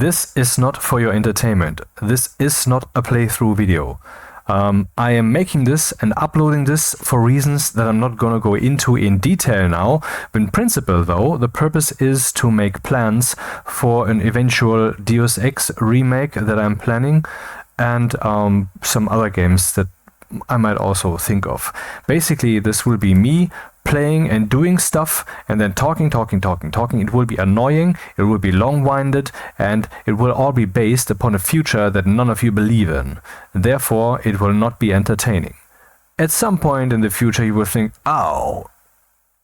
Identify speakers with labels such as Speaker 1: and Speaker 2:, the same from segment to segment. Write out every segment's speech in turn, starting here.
Speaker 1: this is not for your entertainment. This is not a playthrough video. I am making this and uploading this for reasons that I'm not gonna go into in detail now. In principle though, the purpose is to make plans for an eventual Deus Ex remake that I'm planning, and some other games that I might also think of. Basically, this will be me playing and doing stuff and then talking. It will be annoying, it will be long-winded, and it will all be based upon a future that none of you believe in. Therefore, it will not be entertaining. At some point in the future you will think, "Ow,"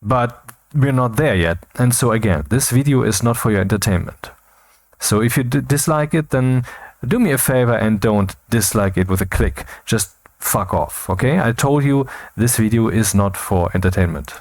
Speaker 1: but we're not there yet. And so again, this video is not for your entertainment. So if you dislike it, then do me a favor and don't dislike it with a click. Just fuck off, okay? I told you this video is not for entertainment.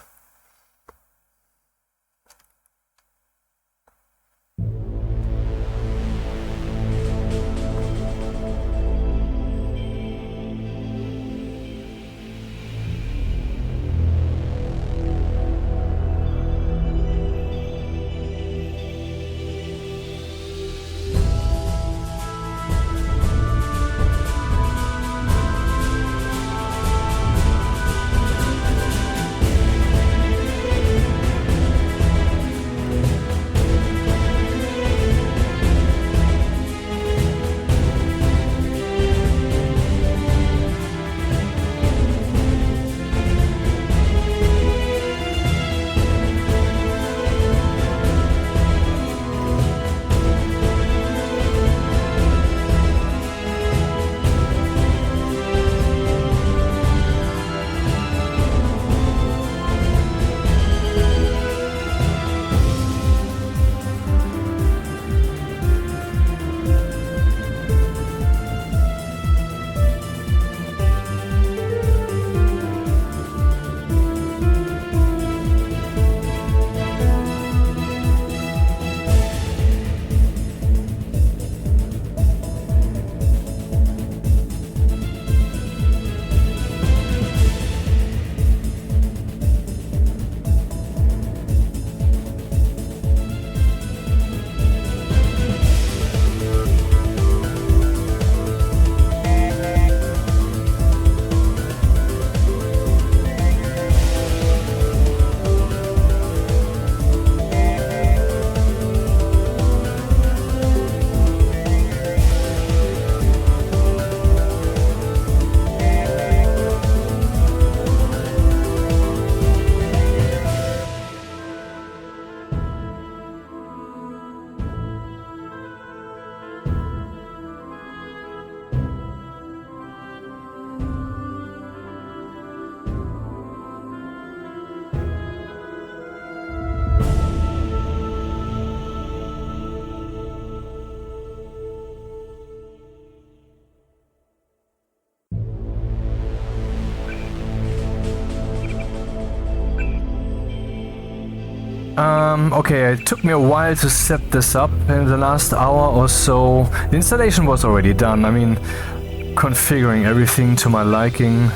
Speaker 1: Okay, it took me a while to set this up in the last hour or so. The installation was already done. I mean, configuring everything to my liking.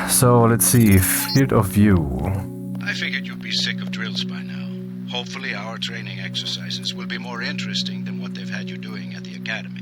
Speaker 1: So let's see, field of view.
Speaker 2: I figured you'd be sick of drills by now. Hopefully our training exercises will be more interesting than what they've had you doing at the academy.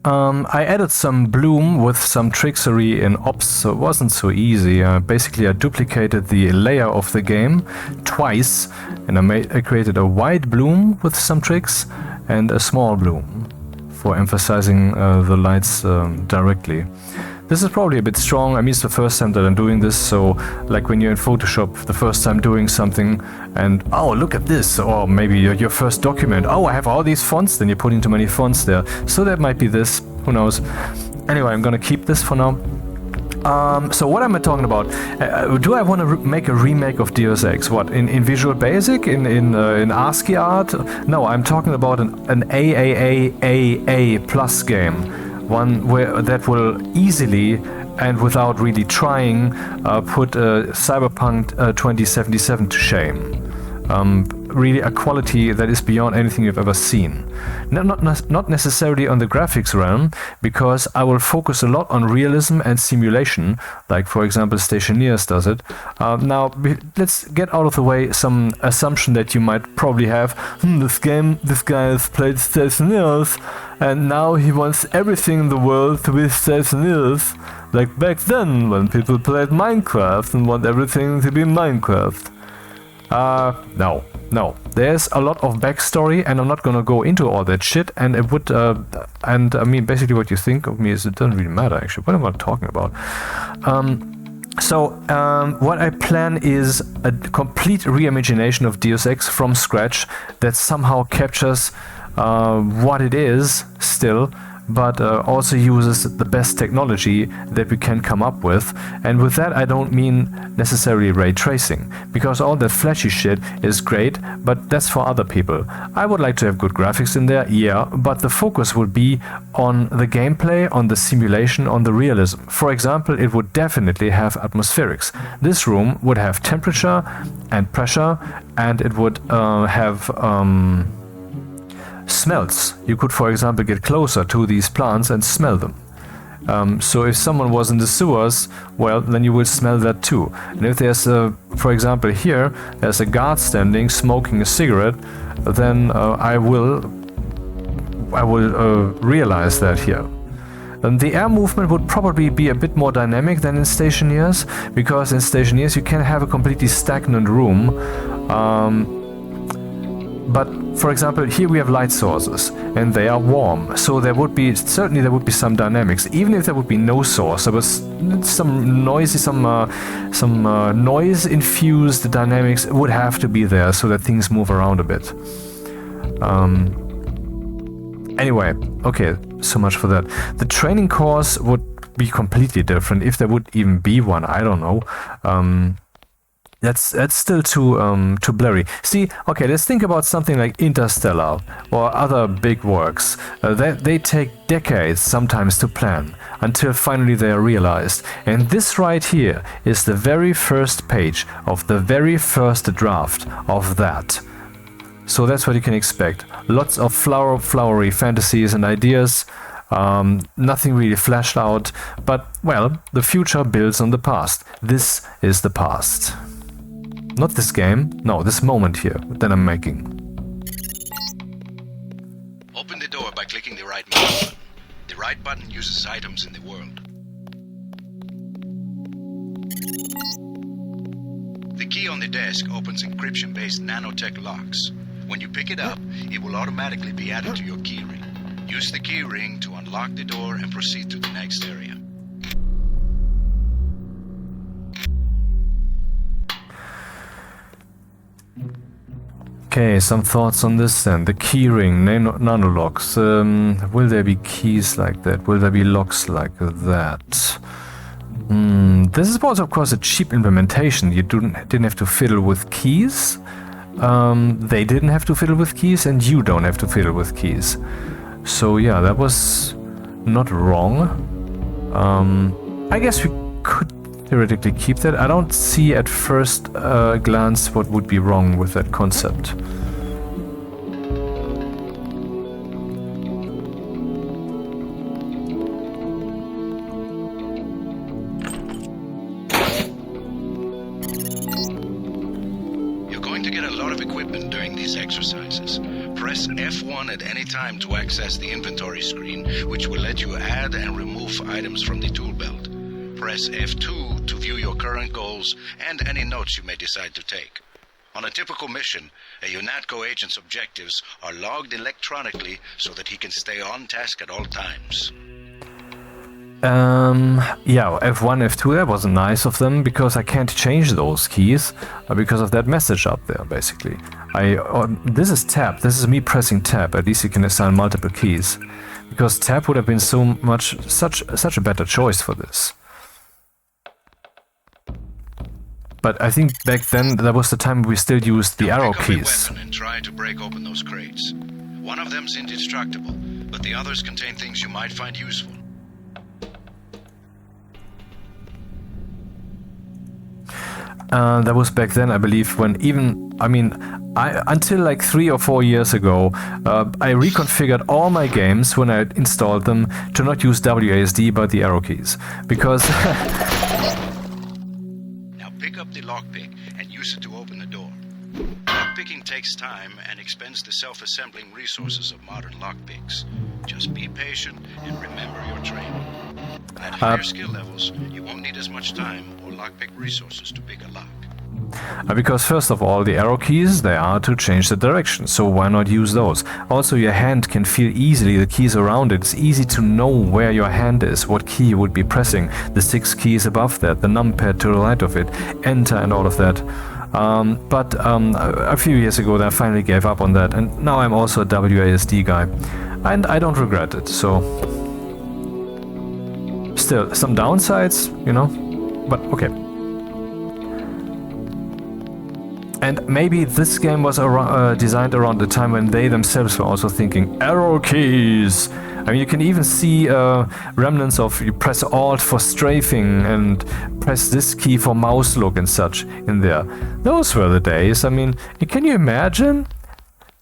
Speaker 1: I added some bloom with some trickery in ops, so it wasn't so easy. Basically, I duplicated the layer of the game twice, and I created a white bloom with some tricks and a small bloom for emphasizing the lights directly. This is probably a bit strong. I mean, it's the first time that I'm doing this, so like when you're in Photoshop, the first time doing something and, oh, look at this, or maybe your first document, oh, I have all these fonts, then you're putting too many fonts there. So that might be this, who knows. Anyway, I'm gonna keep this for now. So what am I talking about? Do I want to make a remake of Deus Ex? What, in Visual Basic? In ASCII art? No, I'm talking about an AAA plus game. One where that will easily and without really trying put Cyberpunk 2077 to shame. Really a quality that is beyond anything you've ever seen. Not necessarily on the graphics realm, because I will focus a lot on realism and simulation, like for example Stationeers does it. Now let's get out of the way some assumption that you might probably have. This guy has played Stationeers and now he wants everything in the world to be Stationeers, like back then when people played Minecraft and want everything to be Minecraft. No. There's a lot of backstory, and I'm not gonna go into all that shit. And it would, and I mean, basically, what you think of me is it doesn't really matter. Actually, what am I talking about? What I plan is a complete reimagination of Deus Ex from scratch that somehow captures what it is still, but also uses the best technology that we can come up with. And with that, I don't mean necessarily ray tracing, because all that flashy shit is great, but that's for other people. I would like to have good graphics in there, yeah, but the focus would be on the gameplay, on the simulation, on the realism. For example, it would definitely have atmospherics. This room would have temperature and pressure, and it would have smells. You could, for example, get closer to these plants and smell them. So if someone was in the sewers, well, then you will smell that too. And if there's for example, here there's a guard standing smoking a cigarette, then I will realize that here. And the air movement would probably be a bit more dynamic than in Stationeers, because in Stationeers you can have a completely stagnant room. But for example, here we have light sources and they are warm, so there would be some dynamics. Even if there would be no source, there was some noise infused dynamics would have to be there so that things move around a bit. Anyway, okay, so much for that. The training course would be completely different, if there would even be one. I don't know. That's still too blurry. See, okay, let's think about something like Interstellar or other big works. They take decades sometimes to plan until finally they are realized. And this right here is the very first page of the very first draft of that. So that's what you can expect. Lots of flowery fantasies and ideas. Nothing really flashed out, but well, the future builds on the past. This is the past. Not this game, no, this moment here that I'm making.
Speaker 2: Open the door by clicking the right mouse button. The right button uses items in the world. The key on the desk opens encryption-based nanotech locks. When you pick it up, it will automatically be added to your keyring. Use the keyring to unlock the door and proceed to the next area.
Speaker 1: Okay, some thoughts on this then. The keyring, nanolocks. Will there be keys like that? Will there be locks like that? This is also, of course, a cheap implementation. You didn't have to fiddle with keys. They didn't have to fiddle with keys, and you don't have to fiddle with keys. So yeah, that was not wrong. I guess we could theoretically keep that. I don't see at first glance what would be wrong with that concept.
Speaker 2: You're going to get a lot of equipment during these exercises. Press F1 at any time to access the inventory screen, which will let you add and remove items from the tool belt. Press F2 to view your current goals and any notes you may decide to take. On a typical mission, a UNATCO agent's objectives are logged electronically so that he can stay on task at all times.
Speaker 1: Yeah, F1, F2, that wasn't nice of them because I can't change those keys because of that message up there, basically. This is tab. This is me pressing tab. At least you can assign multiple keys, because tab would have been such a better choice for this. But I think back then that was the time we still used the arrow keys.
Speaker 2: And try to break open those crates. One of them's indestructible, but the others contain things you might find useful.
Speaker 1: That was back then, I believe, when until like 3 or 4 years ago, I reconfigured all my games when I installed them to not use WASD but the arrow keys, because
Speaker 2: Now pick up the lockpick and use it to open the door. Lockpicking takes time and expends the self-assembling resources of modern lockpicks. Just be patient and remember your training. At higher skill levels, you won't need as much time or lockpick resources to pick a lock.
Speaker 1: Because first of all, the arrow keys, they are to change the direction, so why not use those? Also, your hand can feel easily the keys around it. It's easy to know where your hand is, what key you would be pressing, the 6 keys above that, the numpad to the right of it, enter and all of that. But a few years ago, I finally gave up on that, and now I'm also a WASD guy, and I don't regret it, so... Still, some downsides, you know, but okay. And maybe this game was designed around the time when they themselves were also thinking arrow keys. I mean, you can even see remnants of you press Alt for strafing and press this key for mouse look and such in there. Those were the days. I mean, can you imagine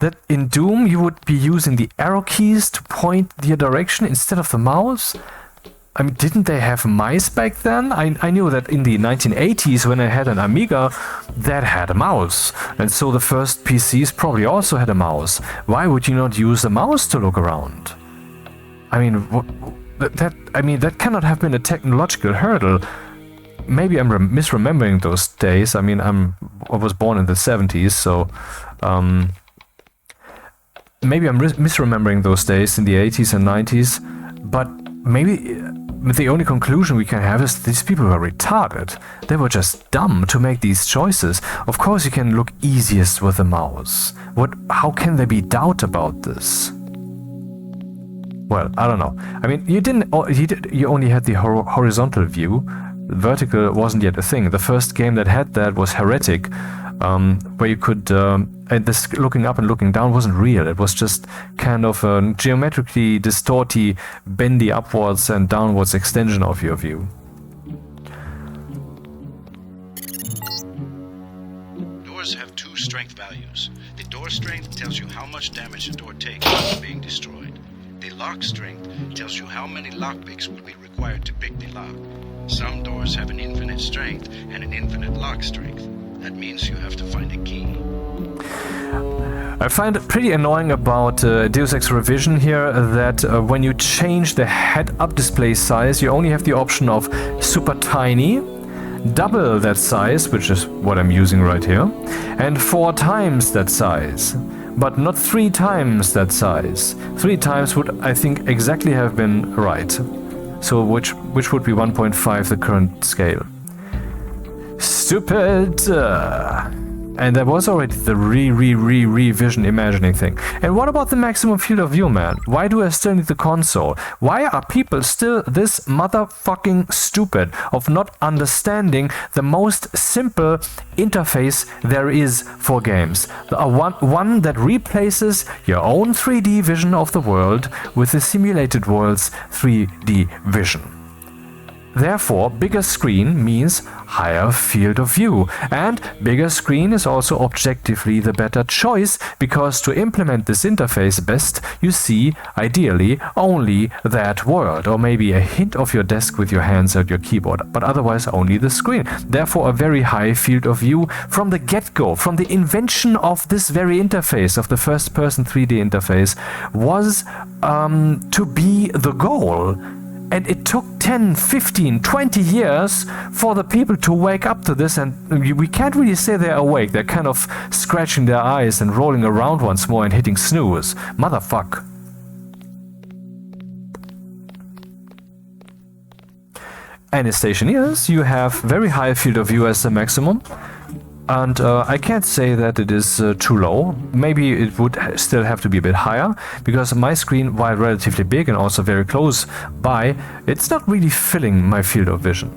Speaker 1: that in Doom you would be using the arrow keys to point the direction instead of the mouse? I mean, didn't they have mice back then? I knew that in the 1980s, when I had an Amiga, that had a mouse. And so the first PCs probably also had a mouse. Why would you not use a mouse to look around? I mean, that cannot have been a technological hurdle. Maybe I'm misremembering those days. I mean, I was born in the 70s, so... maybe I'm misremembering those days in the 80s and 90s, but maybe... the only conclusion we can have is these people were retarded. They were just dumb to make these choices. Of course you can look easiest with the mouse. How can there be doubt about this? Well, I don't know. I mean, you only had the horizontal view. Vertical wasn't yet a thing. The first game that had that was Heretic, where you could... and this looking up and looking down wasn't real. It was just kind of a geometrically distorty, bendy upwards and downwards extension of your view.
Speaker 2: Doors have 2 strength values. The door strength tells you how much damage the door takes when being destroyed. The lock strength tells you how many lockpicks will be required to pick the lock. Some doors have an infinite strength and an infinite lock strength. That means you have to find a key. I
Speaker 1: find it pretty annoying about Deus Ex Revision here that when you change the head-up display size, you only have the option of super tiny, double that size, which is what I'm using right here, and 4 times that size, but not 3 times that size. 3 times would, I think, exactly have been right. So which would be 1.5, the current scale. Stupid! And there was already the revision imagining thing. And what about the maximum field of view, man? Why do I still need the console? Why are people still this motherfucking stupid of not understanding the most simple interface there is for games? One that replaces your own 3D vision of the world with the simulated world's 3D vision. Therefore, bigger screen means higher field of view, and bigger screen is also objectively the better choice, because to implement this interface best, you see, ideally, only that world, or maybe a hint of your desk with your hands at your keyboard, but otherwise only the screen. Therefore, a very high field of view from the get-go, from the invention of this very interface, of the first-person 3D interface, was to be the goal. And it took 10, 15, 20 years for the people to wake up to this, and we can't really say they're awake. They're kind of scratching their eyes and rolling around once more and hitting snooze. Motherfuck. And in station ears, you have very high field of view as the maximum. And I can't say that it is too low. Maybe it would still have to be a bit higher, because my screen, while relatively big and also very close by, it's not really filling my field of vision.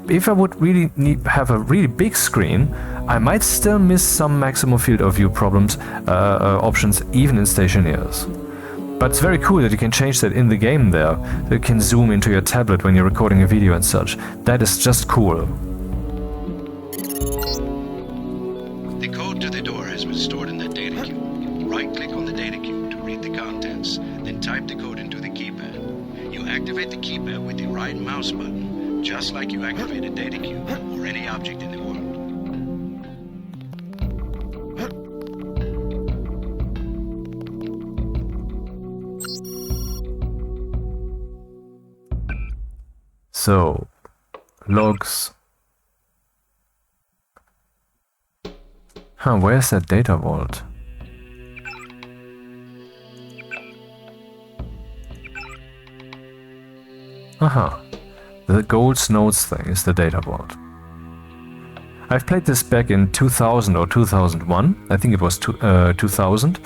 Speaker 1: If I would really have a really big screen, I might still miss some maximum field of view options even in station ears. But it's very cool that you can change that in the game there. That you can zoom into your tablet when you're recording a video and such. That is just cool.
Speaker 2: The code to the door has been stored in the data queue. Right-click on the data queue to read the contents, then type the code into the keypad. You activate the keypad with the right mouse button, just like you activate a data queue or any object in the world.
Speaker 1: So, logs. Where's that data vault? The gold nodes thing is the data vault. I've played this back in 2000 or 2001. I think it was 2000.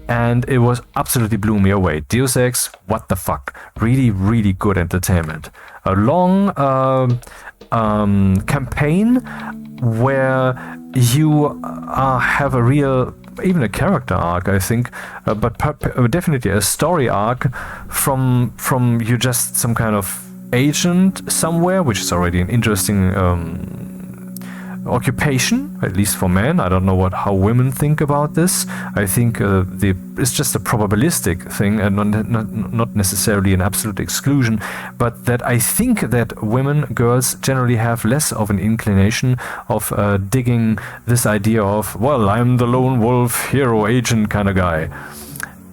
Speaker 1: And it was absolutely blew me away. Deus Ex, what the fuck? Really, really good entertainment. A long campaign where you have a real, even a character arc, I think, but definitely a story arc from you just some kind of agent somewhere, which is already an interesting occupation, at least for men. I don't know how women think about this. I think it's just a probabilistic thing and not necessarily an absolute exclusion, but that I think that girls generally have less of an inclination of digging this idea of, well, I'm the lone wolf hero agent kind of guy.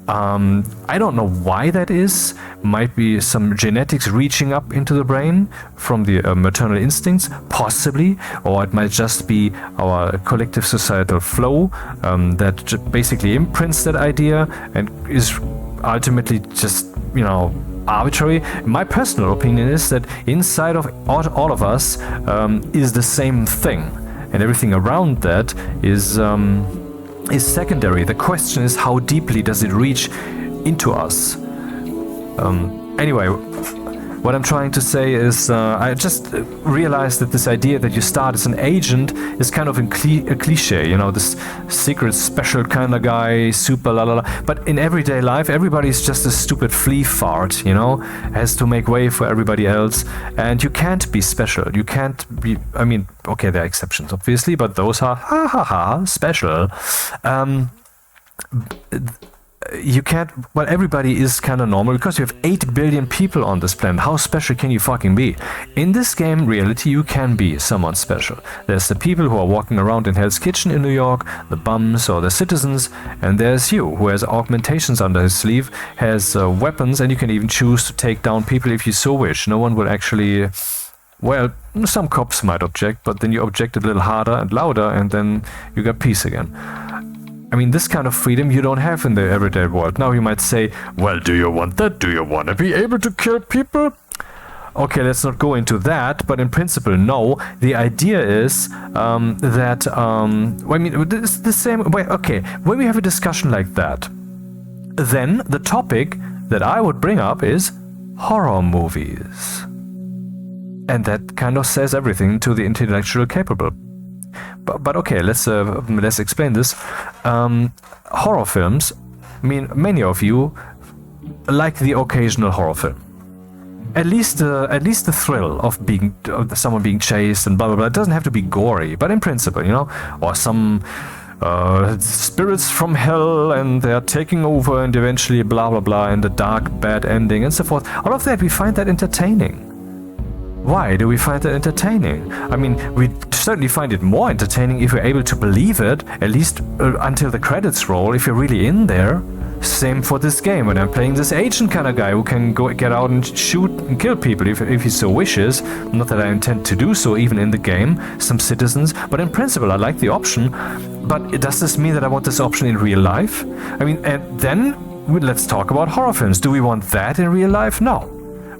Speaker 1: I don't know why that is. Might be some genetics reaching up into the brain from the maternal instincts, possibly, or it might just be our collective societal flow that basically imprints that idea and is ultimately just, arbitrary. My personal opinion is that inside of all of us is the same thing, and everything around that is secondary. The question is, how deeply does it reach into us? Anyway, what I'm trying to say is I just realized that this idea that you start as an agent is kind of a cliche, this secret special kind of guy, super la la la. But in everyday life, everybody's just a stupid flea fart, has to make way for everybody else. And you can't be special. You can't be, okay, there are exceptions, obviously, but those are special. You can't, well, everybody is kind of normal because you have 8 billion people on this planet. How special can you fucking be? In this game reality, you can be someone special. There's the people who are walking around in Hell's Kitchen in New York, the bums or the citizens, and there's you, who has augmentations under his sleeve, has weapons, and you can even choose to take down people if you so wish. No one will actually, well, some cops might object, but then you object a little harder and louder, and then you got peace again. This kind of freedom you don't have in the everyday world. Now you might say, well, do you want that? Do you want to be able to kill people? Okay, let's not go into that, but in principle, no. The idea is that, it's the same way. Okay, when we have a discussion like that, then the topic that I would bring up is horror movies. And that kind of says everything to the intellectual capable. But okay, let's explain this. Horror films. Many of you like the occasional horror film. At least the thrill of someone being chased and blah blah blah. It doesn't have to be gory, but in principle, or some spirits from hell and they're taking over and eventually blah blah blah and the dark bad ending and so forth. All of that, we find that entertaining. Why do we find that entertaining? We certainly find it more entertaining if we're able to believe it, at least until the credits roll, if you're really in there. Same for this game, when I'm playing this agent kind of guy who can get out and shoot and kill people if he so wishes. Not that I intend to do so even in the game, some citizens, but in principle I like the option. But does this mean that I want this option in real life? And then let's talk about horror films. Do we want that in real life? No.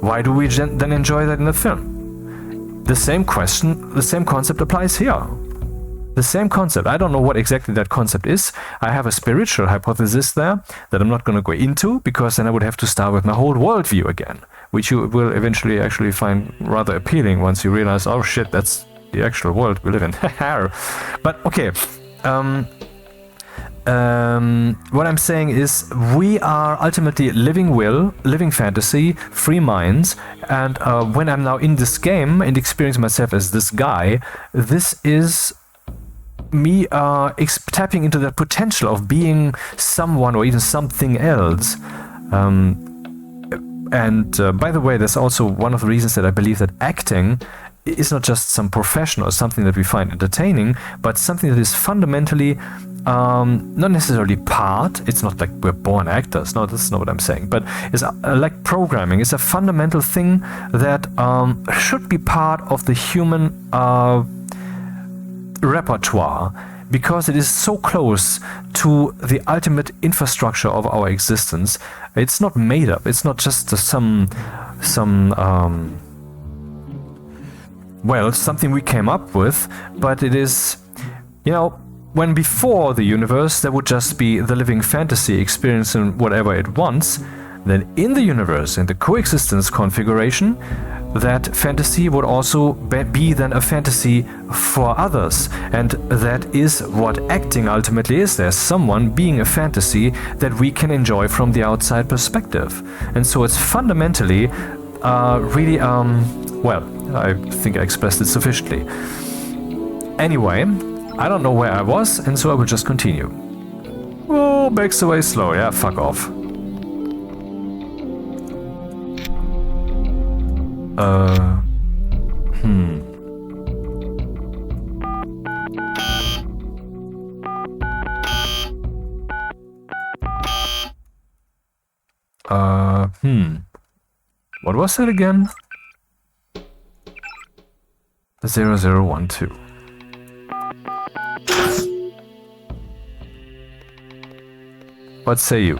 Speaker 1: Why do we then enjoy that in a film? the same question, the same concept applies here. The same concept. I don't know what exactly that concept is. I have a spiritual hypothesis there that I'm not going to go into, because then I would have to start with my whole worldview again, which you will eventually actually find rather appealing once you realize, oh shit, that's the actual world we live in. But okay, what I'm saying is we are ultimately living will, living fantasy, free minds, and when I'm now in this game and experience myself as this guy, this is me tapping into that potential of being someone or even something else. And by the way, that's also one of the reasons that I believe that acting is not just some profession or something that we find entertaining, but something that is fundamentally not necessarily part. It's not like we're born actors. No, that's not what I'm saying. But it's like programming. It's a fundamental thing that should be part of the human repertoire, because it is so close to the ultimate infrastructure of our existence. It's not made up. It's not just something we came up with, but it is, when before the universe there would just be the living fantasy experiencing whatever it wants, then in the universe, in the coexistence configuration, that fantasy would also be then a fantasy for others. And that is what acting ultimately is. There's someone being a fantasy that we can enjoy from the outside perspective. And so it's fundamentally really, I think I expressed it sufficiently. Anyway, I don't know where I was, and so I will just continue. Oh, backs away slow. Yeah, fuck off. What was that again? The 0012. What say you?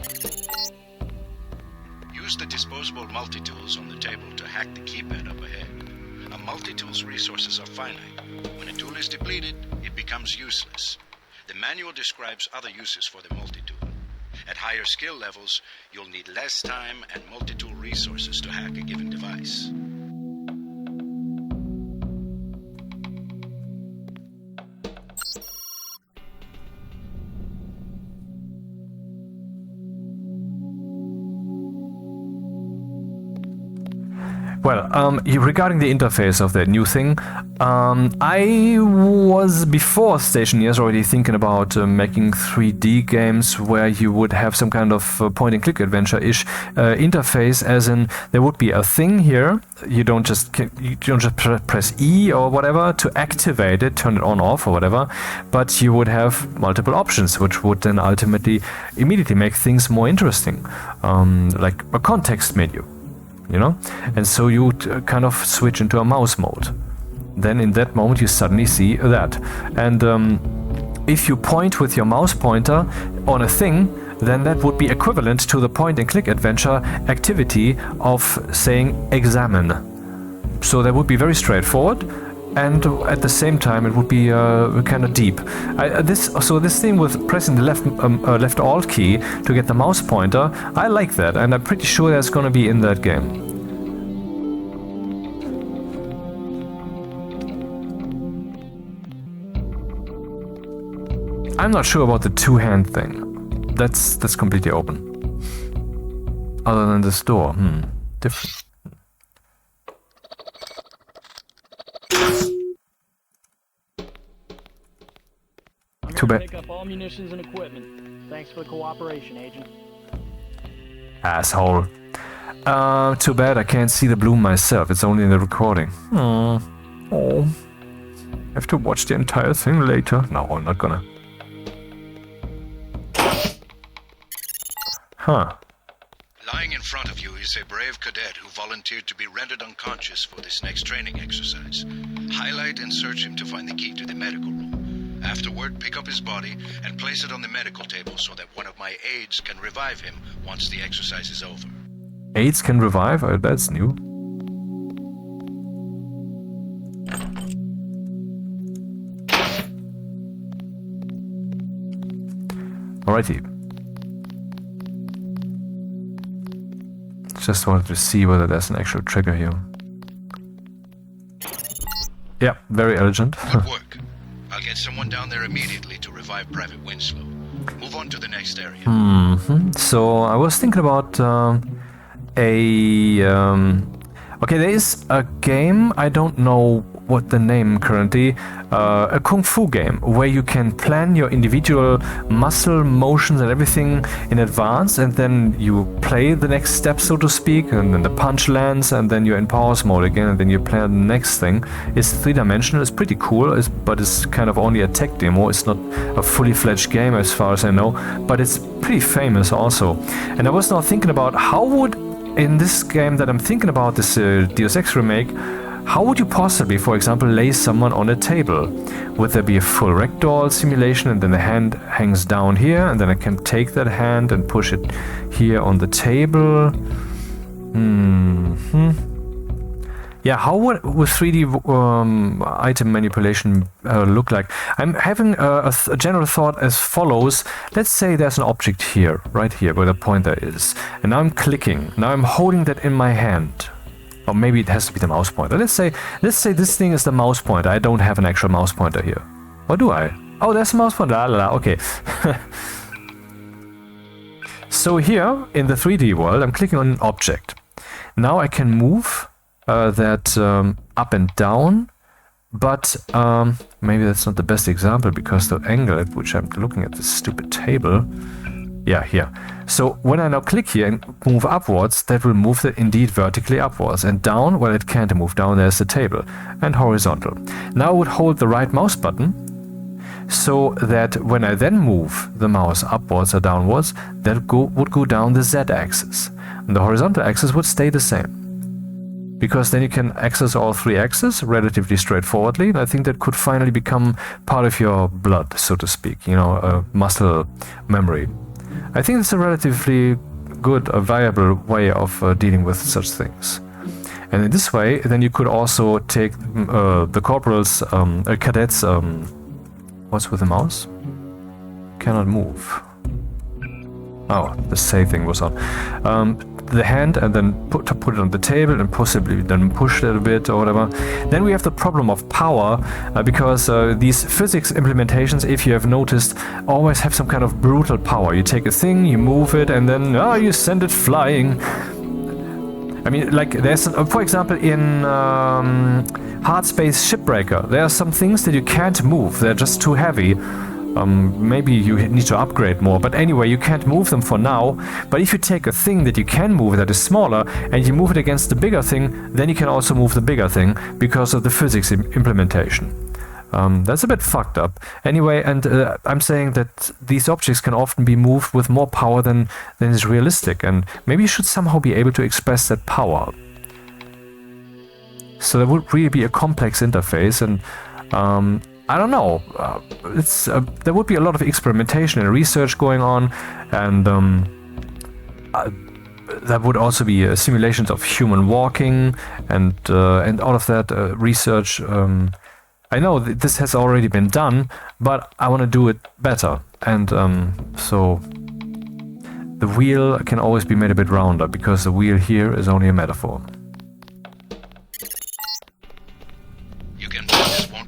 Speaker 2: Use the disposable multi-tools on the table to hack the keypad up ahead. A multi-tool's resources are finite. When a tool is depleted, it becomes useless. The manual describes other uses for the multi-tool. At higher skill levels, you'll need less time and multi-tool resources to hack a given device.
Speaker 1: Well, regarding the interface of that new thing, I was before Station Years already thinking about making 3D games where you would have some kind of point-and-click adventure-ish interface, as in there would be a thing here. You don't just press E or whatever to activate it, turn it on, off or whatever, but you would have multiple options, which would then ultimately immediately make things more interesting, like a context menu. And so you would kind of switch into a mouse mode. Then in that moment you suddenly see that. And if you point with your mouse pointer on a thing, then that would be equivalent to the point and click adventure activity of saying examine. So that would be very straightforward, and at the same time it would be kind of deep. This thing with pressing the left alt key to get the mouse pointer, I like that, and I'm pretty sure that's going to be in that game. I'm not sure about the two-hand thing. That's completely open. Other than this door, different. Too bad.
Speaker 3: Pick up all munitions and equipment. Thanks for the cooperation, Agent.
Speaker 1: Asshole. Too bad I can't see the bloom myself. It's only in the recording. Oh. I have to watch the entire thing later. No, I'm not gonna. Huh.
Speaker 2: Lying in front of you is a brave cadet who volunteered to be rendered unconscious for this next training exercise. Highlight and search him to find the key to the medical room. Afterward, pick up his body and place it on the medical table so that one of my aides can revive him once the exercise is over.
Speaker 1: Aides can revive? That's new. Alrighty. Just wanted to see whether there's an actual trigger here. Yeah, very elegant.
Speaker 2: Good work. I'll get someone down there immediately to revive Private Winslow. Move on to the next area.
Speaker 1: So I was thinking about okay, there is a game, I don't know what the name currently, a kung fu game where you can plan your individual muscle motions and everything in advance, and then you play the next step, so to speak, and then the punch lands, and then you're in pause mode again, and then you plan the next thing. It's three-dimensional, it's pretty cool, but it's kind of only a tech demo. It's not a fully fledged game as far as I know, but it's pretty famous also. And I was now thinking about how would, in this game that I'm thinking about, this Deus Ex remake, how would you possibly, for example, lay someone on a table? Would there be a full ragdoll simulation, and then the hand hangs down here, and then I can take that hand and push it here on the table? Yeah, how would 3D item manipulation look like? I'm having a general thought as follows. Let's say there's an object here, right here, where the pointer is. And now I'm clicking. Now I'm holding that in my hand. Or maybe it has to be the mouse pointer. Let's say this thing is the mouse pointer. I don't have an actual mouse pointer here. Or do I? Oh, there's a mouse pointer. Okay. So here, in the 3D world, I'm clicking on an object. Now I can move that up and down, but maybe that's not the best example because the angle at which I'm looking at this stupid table. Yeah, here. So when I now click here and move upwards, that will move it indeed vertically upwards. And down, well, it can't move down, there's the table. And horizontal. Now I would hold the right mouse button so that when I then move the mouse upwards or downwards, that would go down the Z-axis. And the horizontal axis would stay the same. Because then you can access all three axes relatively straightforwardly, and I think that could finally become part of your blood, so to speak, you know, a muscle memory. I think it's a relatively good, viable way of dealing with such things. And in this way, then you could also take the corporals, cadets, what's with the mouse? Cannot move. Oh, the save thing was on. The hand and then put it on the table and possibly then push it a bit or whatever. Then we have the problem of power because these physics implementations, if you have noticed, always have some kind of brutal power. You take a thing, you move it, and then you send it flying. I mean, like there's, for example, in Hard Space Shipbreaker, there are some things that you can't move. They're just too heavy. Maybe you need to upgrade more, but anyway, you can't move them for now. But if you take a thing that you can move that is smaller and you move it against the bigger thing, then you can also move the bigger thing because of the physics implementation. That's a bit fucked up. Anyway, and I'm saying that these objects can often be moved with more power than is realistic, and maybe you should somehow be able to express that power. So there would really be a complex interface, and I don't know. There would be a lot of experimentation and research going on, and there would also be simulations of human walking and all of that research. I know this has already been done, but I want to do it better, and so the wheel can always be made a bit rounder because the wheel here is only a metaphor.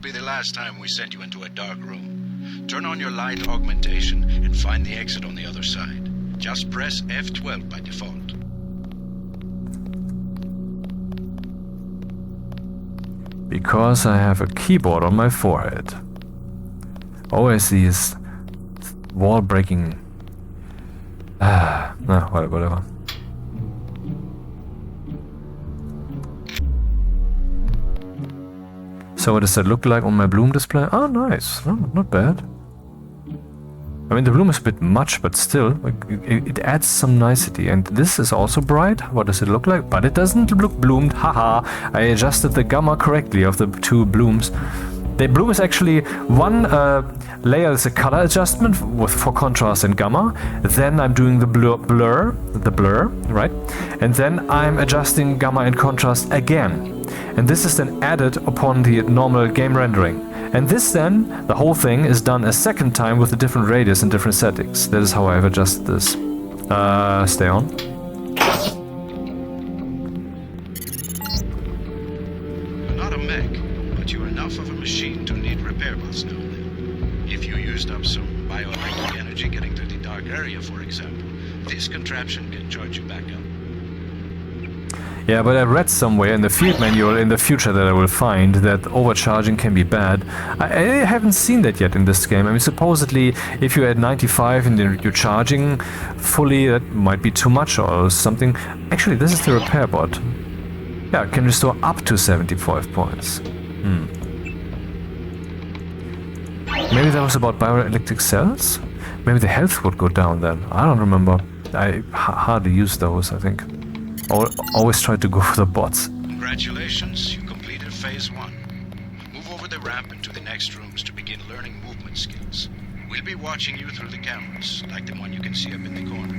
Speaker 2: The last time we sent you into a dark room. Turn on your light augmentation and find the exit on the other side. Just press F12 by default.
Speaker 1: Because I have a keyboard on my forehead. Always these wall breaking. Whatever. So what does that look like on my bloom display? Oh, nice. Oh, not bad. I mean, the bloom is a bit much, but still, it adds some nicety. And this is also bright. What does it look like? But it doesn't look bloomed. Haha. I adjusted the gamma correctly of the two blooms. The bloom is actually one layer is a color adjustment for contrast and gamma. Then I'm doing the blur, right? And then I'm adjusting gamma and contrast again. And this is then added upon the normal game rendering. And this then, the whole thing is done a second time with a different radius and different settings. That is how I've adjusted this. Stay on.
Speaker 2: You're not a mech, but you're enough of a machine to need repair bots now and then. If you used up some bioelectric energy getting to the dark area, for example, this contraption can charge you back up.
Speaker 1: Yeah, but I read somewhere in the field manual in the future that I will find that overcharging can be bad. I haven't seen that yet in this game. I mean, supposedly, if you're at 95 and you're charging fully, that might be too much or something. Actually, this is the repair bot. Yeah, it can restore up to 75 points. Maybe that was about bioelectric cells? Maybe the health would go down then. I don't remember. I hardly use those, I think. Always try to go for the bots.
Speaker 2: Congratulations, you completed phase 1. Move over the ramp into the next rooms to begin learning movement skills. We'll be watching you through the cameras, like the one you can see up in the corner.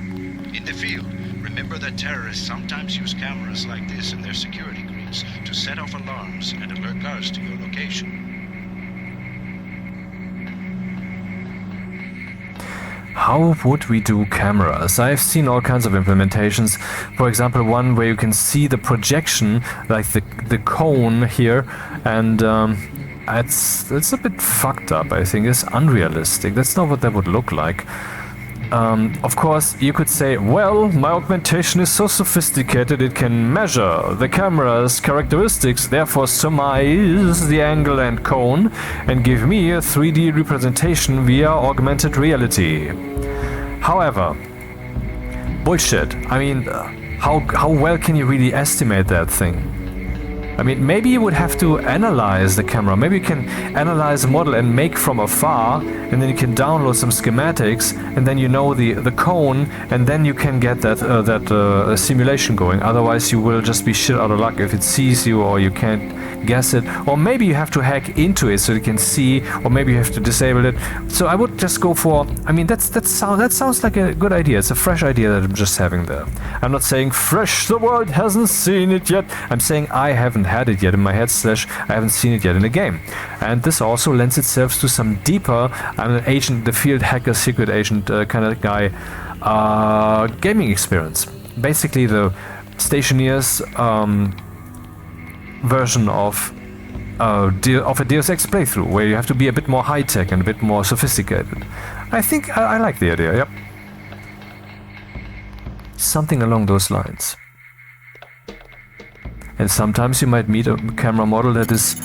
Speaker 2: In the field, remember that terrorists sometimes use cameras like this in their security grids to set off alarms and alert guards to your location.
Speaker 1: How would we do cameras? I've seen all kinds of implementations. For example, one where you can see the projection, like the cone here, and it's a bit fucked up, I think. It's unrealistic. That's not what that would look like. Of course, you could say, well, my augmentation is so sophisticated it can measure the camera's characteristics, therefore surmise the angle and cone, and give me a 3D representation via augmented reality. However, bullshit. I mean, how well can you really estimate that thing? I mean, maybe you would have to analyze the camera. Maybe you can analyze a model and make from afar, and then you can download some schematics, and then you know the cone, and then you can get that simulation going. Otherwise, you will just be shit out of luck if it sees you or you can't guess it. Or maybe you have to hack into it so you can see, or maybe you have to disable it. So I would just go for. I mean, that sounds like a good idea. It's a fresh idea that I'm just having there. I'm not saying fresh. The world hasn't seen it yet. I'm saying I haven't had it yet in my head / I haven't seen it yet in a game. And this also lends itself to some deeper, I'm an agent, the field hacker, secret agent kind of guy, gaming experience. Basically the Stationeer's version of a Deus Ex playthrough, where you have to be a bit more high-tech and a bit more sophisticated. I think I like the idea, yep. Something along those lines. And sometimes you might meet a camera model that is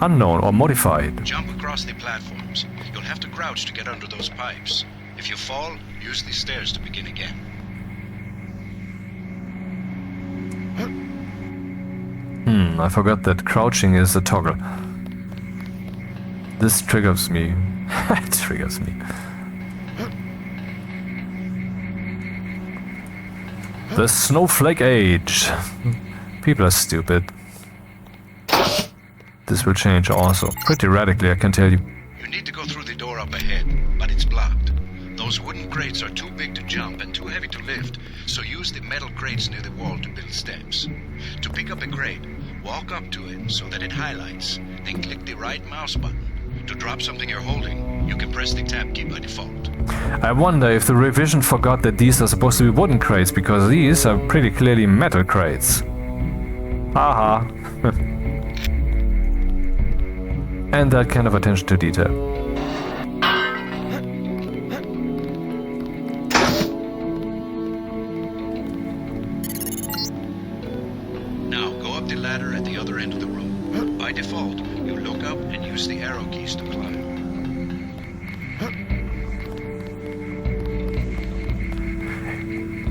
Speaker 1: unknown or modified.
Speaker 2: Jump across the platforms. You'll have to crouch to get under those pipes. If you fall, use the stairs to begin again.
Speaker 1: I forgot that crouching is a toggle. This triggers me. It triggers me. The snowflake age. People are stupid. This will change also. Pretty radically, I can tell you.
Speaker 2: You need to go through the door up ahead, but it's blocked. Those wooden crates are too big to jump and too heavy to lift, so use the metal crates near the wall to build steps. To pick up a crate, walk up to it so that it highlights, then click the right mouse button. To drop something you're holding, you can press the tab key by default.
Speaker 1: I wonder if the revision forgot that these are supposed to be wooden crates, because these are pretty clearly metal crates. Haha. And that kind of attention to detail.
Speaker 2: Now go up the ladder at the other end of the room. By default, you look up and use the arrow keys to climb.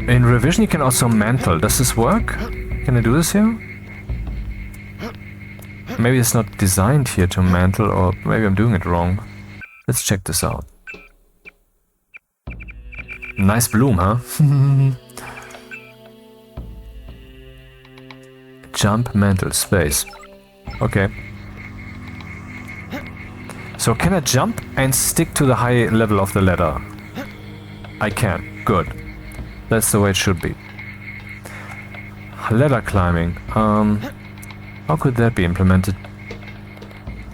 Speaker 1: In Revision you can also mantle. Does this work? Can I do this here? Maybe it's not designed here to mantle, or maybe I'm doing it wrong. Let's check this out. Nice bloom, huh? Jump, mantle, space. Okay. So can I jump and stick to the high level of the ladder? I can. Good. That's the way it should be. Ladder climbing. How could that be implemented?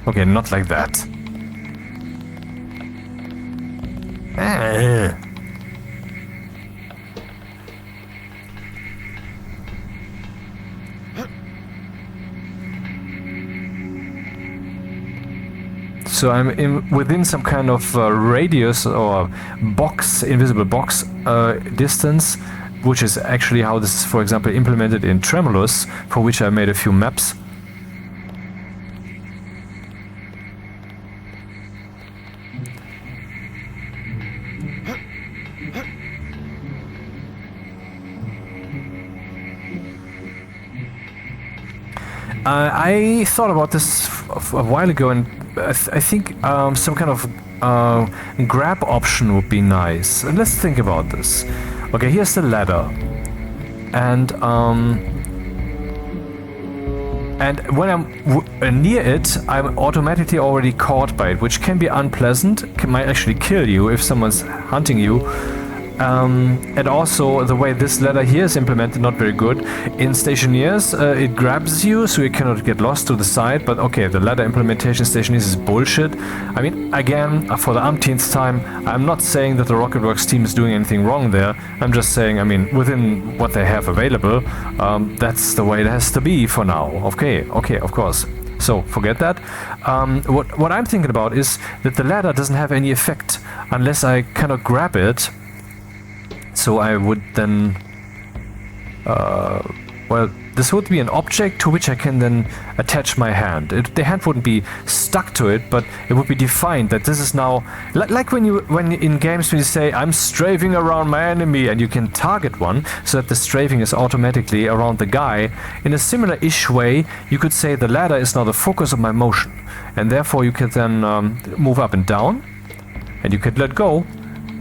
Speaker 1: Okay, not like that. So I'm within some kind of radius or box, invisible box distance, which is actually how this is, for example, implemented in Tremulous, for which I made a few maps. I thought about this a while ago, and I think some kind of grab option would be nice. And let's think about this. Okay, here's the ladder, and when I'm near it, I'm automatically already caught by it, which can be unpleasant. Might actually kill you if someone's hunting you. And also the way this ladder here is implemented, not very good. In Stationeers, it grabs you so you cannot get lost to the side, but okay, the ladder implementation Stationeers is bullshit. I mean, again, for the umpteenth time, I'm not saying that the Rocketworks team is doing anything wrong there. I'm just saying, I mean, within what they have available, that's the way it has to be for now. Okay, of course. So forget that. What I'm thinking about is that the ladder doesn't have any effect unless I cannot grab it. So I would then, well, this would be an object to which I can then attach my hand. The hand wouldn't be stuck to it, but it would be defined that this is now, like when in games when you say, I'm strafing around my enemy, and you can target one, so that the strafing is automatically around the guy. In a similar-ish way, you could say the ladder is now the focus of my motion, and therefore you could then move up and down, and you could let go,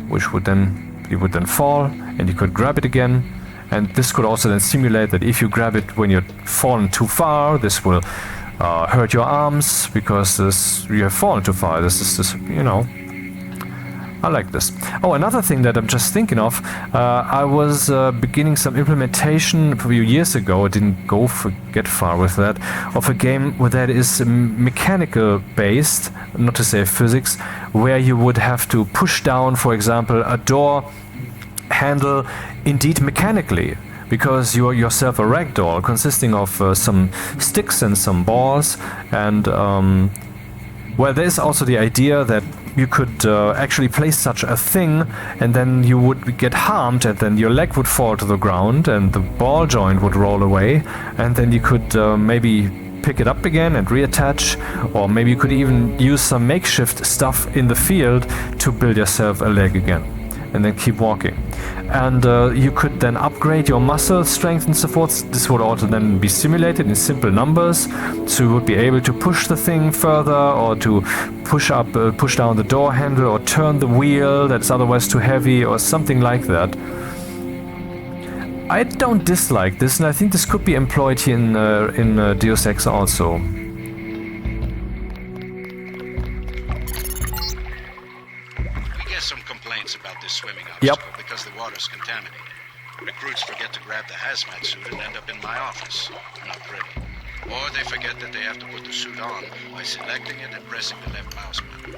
Speaker 1: which would then you would then fall, and you could grab it again. And this could also then simulate that if you grab it when you're fallen too far, this will hurt your arms because you have fallen too far. This is, you know, I like this. Oh, another thing that I'm just thinking of, I was beginning some implementation a few years ago, I didn't get far with that, of a game where that is mechanical based, not to say physics, where you would have to push down, for example, a door handle indeed mechanically, because you are yourself a ragdoll consisting of some sticks and some balls, and well, there's also the idea that you could actually place such a thing, and then you would get harmed, and then your leg would fall to the ground, and the ball joint would roll away, and then you could maybe pick it up again and reattach, or maybe you could even use some makeshift stuff in the field to build yourself a leg again, and then keep walking. And you could then upgrade your muscle strength and so forth. This would also then be simulated in simple numbers, so you would be able to push the thing further, or to push down the door handle, or turn the wheel that's otherwise too heavy, or something like that. I don't dislike this, and I think this could be employed here in Deus Ex also.
Speaker 2: Some complaints about this swimming obstacle because the water's contaminated. Recruits forget to grab the hazmat suit and end up in my office. Not pretty. Or they forget that they have to put the suit on by selecting it and pressing the left mouse button.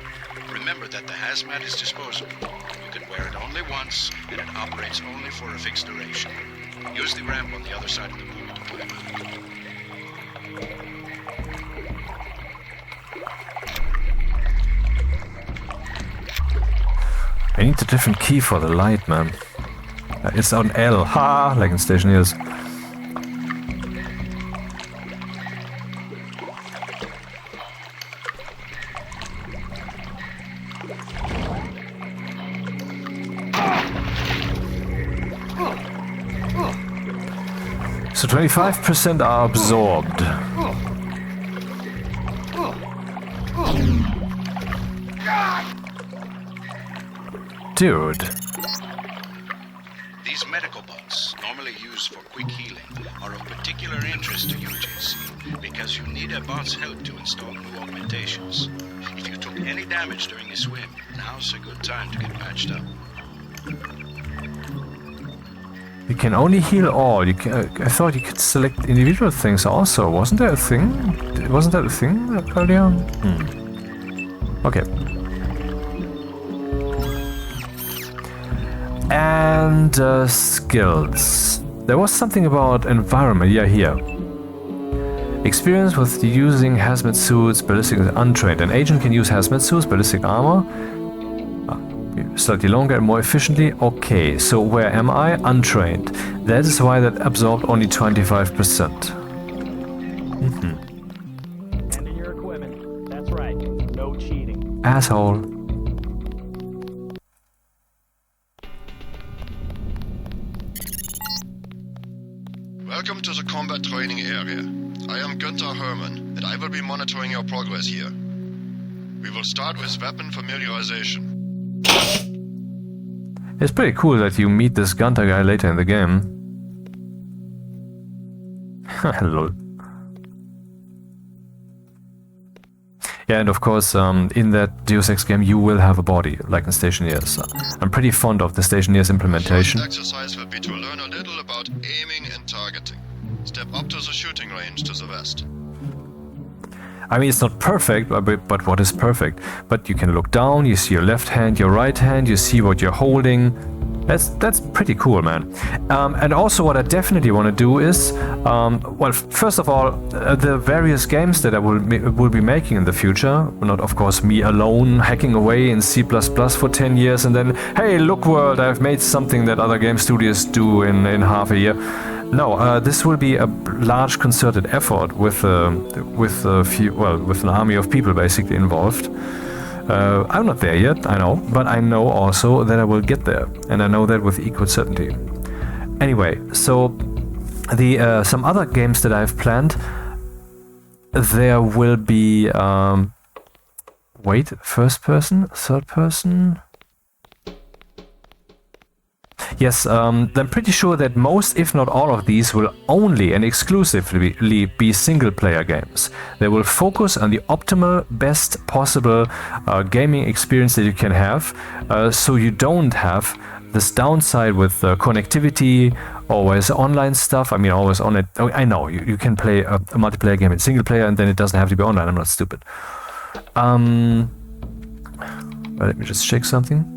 Speaker 2: Remember that the hazmat is disposable. You can wear it only once, and it operates only for a fixed duration. Use the ramp on the other side of the pool to climb out.
Speaker 1: I need a different key for the light, man. It's on L, ha, like in Stationeers. So 25% are absorbed. Dude.
Speaker 2: These medical bots, normally used for quick healing, are of particular interest to you, JC, because you need a bot's help to install new augmentations. If you took any damage during a swim, now's a good time to get patched up.
Speaker 1: You can only heal all. I thought you could select individual things also. Wasn't there a thing? Wasn't that a thing earlier? Okay. And skills. There was something about environment, yeah, here. Experience with using hazmat suits, ballistic untrained. An agent can use hazmat suits, ballistic armor. Slightly longer and more efficiently. Okay, so where am I? Untrained. That is why that absorbed only 25%.
Speaker 3: Hand in your equipment. That's right. No cheating.
Speaker 1: Asshole.
Speaker 4: Welcome to the combat training area. I am Günther Hermann, and I will be monitoring your progress here. We will start with weapon familiarization.
Speaker 1: It's pretty cool that you meet this Gunter guy later in the game. Lol. Yeah, and of course, in that Deus Ex game, you will have a body, like in Stationeers. I'm pretty fond of the Stationeers implementation.
Speaker 4: The first exercise will be to learn a little about aiming and targeting. Step up to the shooting range to the west.
Speaker 1: I mean, it's not perfect, but what is perfect? But you can look down, you see your left hand, your right hand, you see what you're holding. That's pretty cool, man. And also what I definitely want to do is, well, first of all, the various games that I will be making in the future, not of course me alone hacking away in C++ for 10 years and then, hey, look world, I've made something that other game studios do in half a year. No, this will be a large concerted effort with an army of people basically involved. I'm not there yet, I know, but I know also that I will get there, and I know that with equal certainty. Anyway, so the some other games that I've planned, there will be wait, first person, third person. Yes, I'm pretty sure that most, if not all of these, will only and exclusively be single-player games. They will focus on the optimal, best possible gaming experience that you can have, so you don't have this downside with connectivity, always online stuff. I mean, always on it. I know, you can play a multiplayer game in single-player and then it doesn't have to be online. I'm not stupid. Well, let me just check something.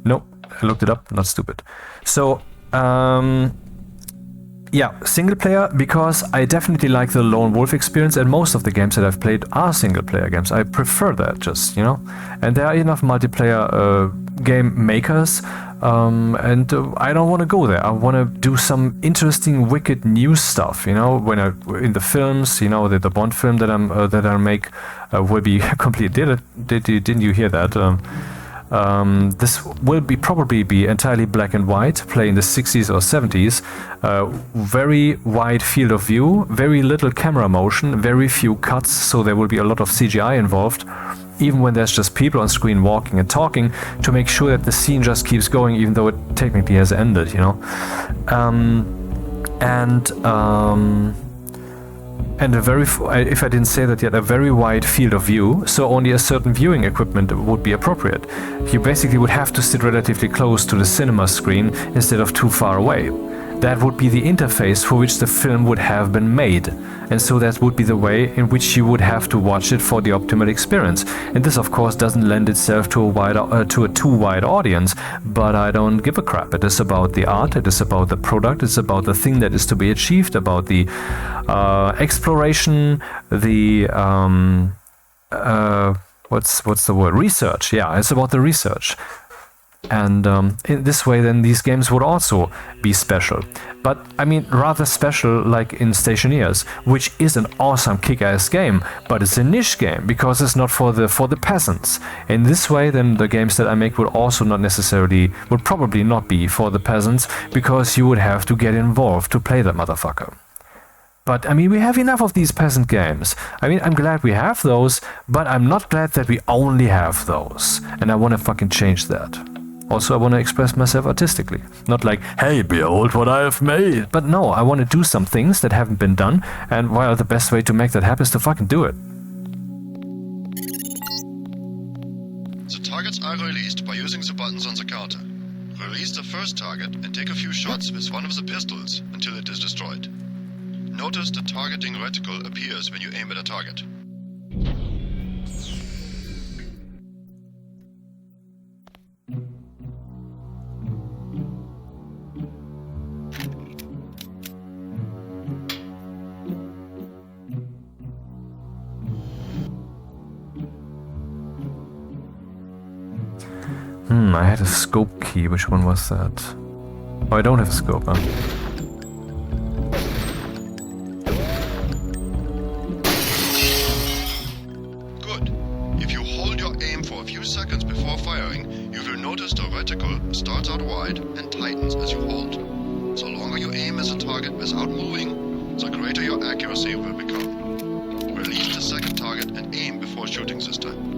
Speaker 1: No, I looked it up, not stupid. So, yeah, single player, because I definitely like the lone wolf experience, and most of the games that I've played are single player games. I prefer that, just, you know. And there are enough multiplayer game makers, and I don't want to go there. I want to do some interesting, wicked new stuff, you know. When in the films, you know, the Bond film that I make will be completely. Didn't you hear that? This will probably be entirely black and white, play in the 60s or 70s, very wide field of view, very little camera motion, very few cuts, so there will be a lot of CGI involved, even when there's just people on screen walking and talking, to make sure that the scene just keeps going even though it technically has ended, you know. And a very, if I didn't say that yet, a very wide field of view, so only a certain viewing equipment would be appropriate. You basically would have to sit relatively close to the cinema screen instead of too far away. That would be the interface for which the film would have been made. And so that would be the way in which you would have to watch it for the optimal experience. And this, of course, doesn't lend itself to a too wide audience, but I don't give a crap. It is about the art, it is about the product, it's about the thing that is to be achieved, about the exploration, the what's the word? Research. Yeah, it's about the research. And in this way, then these games would also be special. But I mean, rather special, like in Stationeers, which is an awesome kick-ass game, but it's a niche game because it's not for the peasants. In this way, then the games that I make would probably not be for the peasants, because you would have to get involved to play that motherfucker. But I mean, we have enough of these peasant games. I mean, I'm glad we have those, but I'm not glad that we only have those. And I want to fucking change that. Also, I want to express myself artistically. Not like, hey, behold what I have made. But no, I want to do some things that haven't been done, and well, the best way to make that happen is to fucking do it.
Speaker 4: The targets are released by using the buttons on the counter. Release the first target and take a few shots with one of the pistols until it is destroyed. Notice the targeting reticle appears when you aim at a target.
Speaker 1: I had a scope key. Which one was that? Oh, I don't have a scope, huh?
Speaker 4: Good. If you hold your aim for a few seconds before firing, you will notice the reticle starts out wide and tightens as you hold. The longer you aim as a target without moving, the greater your accuracy will become. Release the second target and aim before shooting this time.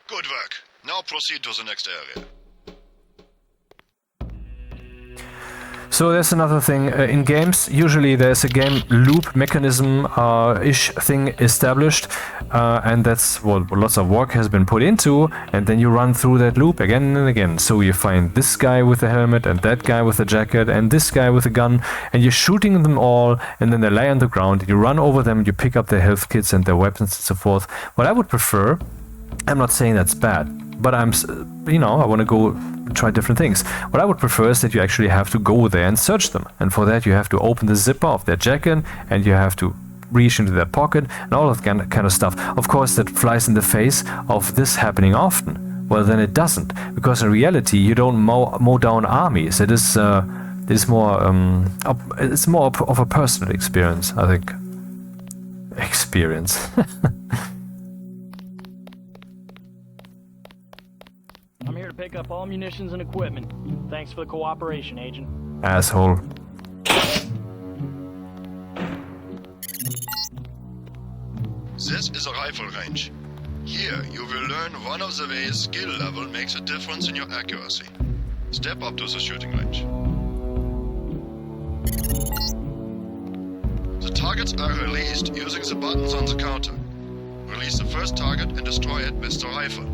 Speaker 4: Good work. Now proceed to the next area.
Speaker 1: So there's another thing in games. Usually there's a game loop mechanism ish thing established, and that's what lots of work has been put into. And then you run through that loop again and again. So you find this guy with the helmet, and that guy with the jacket, and this guy with a gun, and you're shooting them all. And then they lay on the ground. You run over them. You pick up their health kits and their weapons and so forth. What I would prefer, I'm not saying that's bad, but I want to go try different things. What I would prefer is that you actually have to go there and search them. And for that, you have to open the zipper of their jacket, and you have to reach into their pocket, and all of that kind of stuff. Of course, that flies in the face of this happening often. Well, then it doesn't, because in reality, you don't mow down armies. It is more of a personal experience, I think. Experience.
Speaker 3: I'm here to pick up all munitions and equipment. Thanks for the cooperation, Agent.
Speaker 1: Asshole.
Speaker 4: This is a rifle range. Here, you will learn one of the ways skill level makes a difference in your accuracy. Step up to the shooting range. The targets are released using the buttons on the counter. Release the first target and destroy it with the rifle.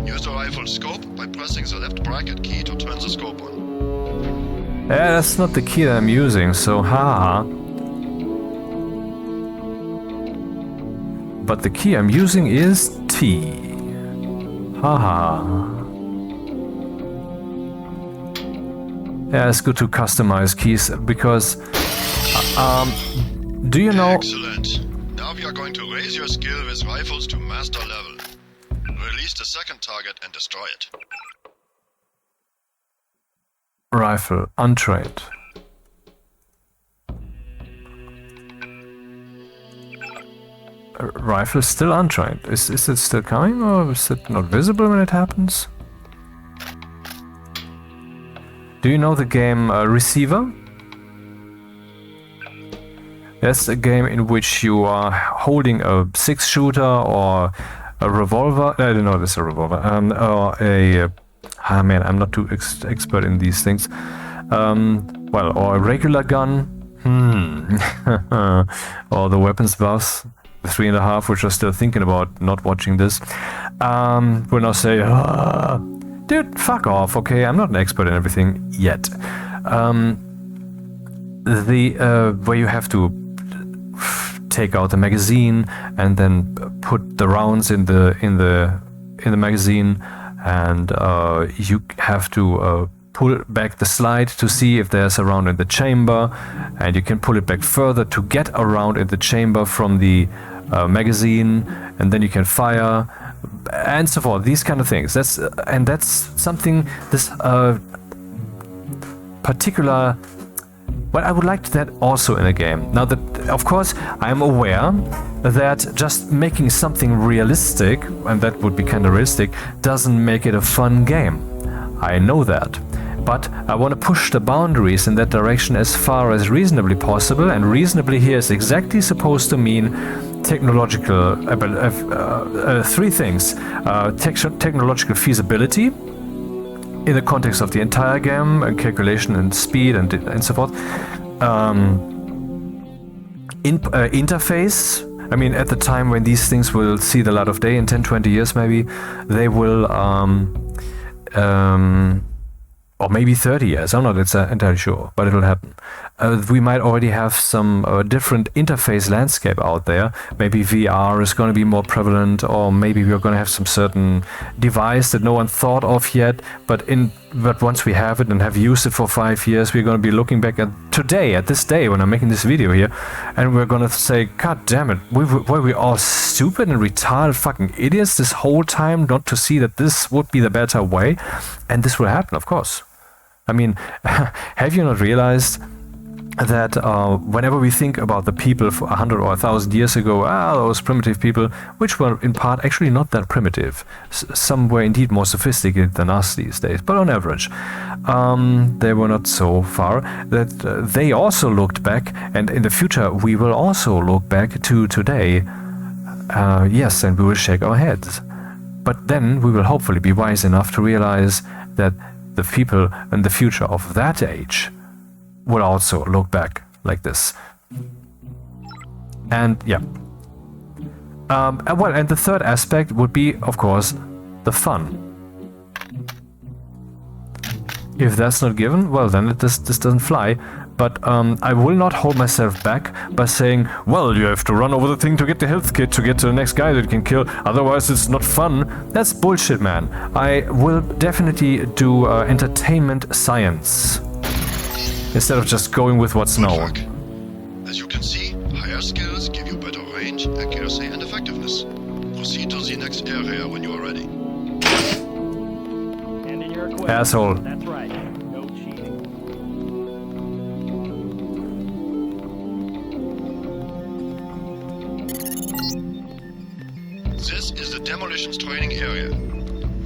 Speaker 4: Use the rifle scope by pressing the left bracket key to turn the scope on.
Speaker 1: Yeah, that's not the key that I'm using, so haha. But the key I'm using is T. Haha. Yeah, it's good to customize keys because do you know?
Speaker 4: Excellent. Now we are going to raise your skill with rifles to master level. Release the second target and destroy it.
Speaker 1: Rifle, untrained. Rifle is still untrained. Is it still coming, or is it not visible when it happens? Do you know the game Receiver? That's a game in which you are holding a 6-shooter or a revolver. I don't know, this is a revolver. Or a man, I'm not too expert in these things. Or a regular gun. Or the weapons buffs, the 3.5, which are still thinking about not watching this. Will now say, dude, fuck off. Okay, I'm not an expert in everything yet. Where you have to take out the magazine and then put the rounds in the magazine, and you have to pull back the slide to see if there's a round in the chamber, and you can pull it back further to get a round in the chamber from the magazine, and then you can fire and so forth. These kind of things. That's something this particular. But I would like that also in a game. Now, that of course, I am aware that just making something realistic, and that would be kind of realistic, doesn't make it a fun game. I know that. But I want to push the boundaries in that direction as far as reasonably possible, and reasonably here is exactly supposed to mean technological, three things. Technological feasibility, in the context of the entire game, and calculation and speed and so forth. Interface. I mean, at the time when these things will see the light of day, in 10-20 years maybe, they will, or maybe 30 years, I'm not entirely sure, but it'll happen. we might already have some different interface landscape out there. Maybe VR is going to be more prevalent, or maybe we're going to have some certain device that no one thought of yet, but once we have it and have used it for 5 years, we're going to be looking back at this day when I'm making this video here, and we're going to say, God damn it, were we all stupid and retarded fucking idiots this whole time not to see that this would be the better way? And this will happen, of course. I mean, have you not realized that whenever we think about the people for 100 or 1,000 years ago, those primitive people, which were in part actually not that primitive, some were indeed more sophisticated than us these days, but on average, they were not so far, that they also looked back, and in the future we will also look back to today. Yes, and we will shake our heads. But then we will hopefully be wise enough to realize that the people in the future of that age will also look back like this. And yeah. And the third aspect would be, of course, the fun. If that's not given, well, then this doesn't fly. But I will not hold myself back by saying, well, you have to run over the thing to get the health kit to get to the next guy that you can kill, otherwise it's not fun. That's bullshit, man. I will definitely do entertainment science instead of just going with what's known.
Speaker 4: As you can see, higher skills give you better range, accuracy, and effectiveness. Proceed to the next area when you are ready.
Speaker 3: And in your equipment.
Speaker 1: Asshole.
Speaker 3: That's right. No cheating.
Speaker 4: This is the demolitions training area.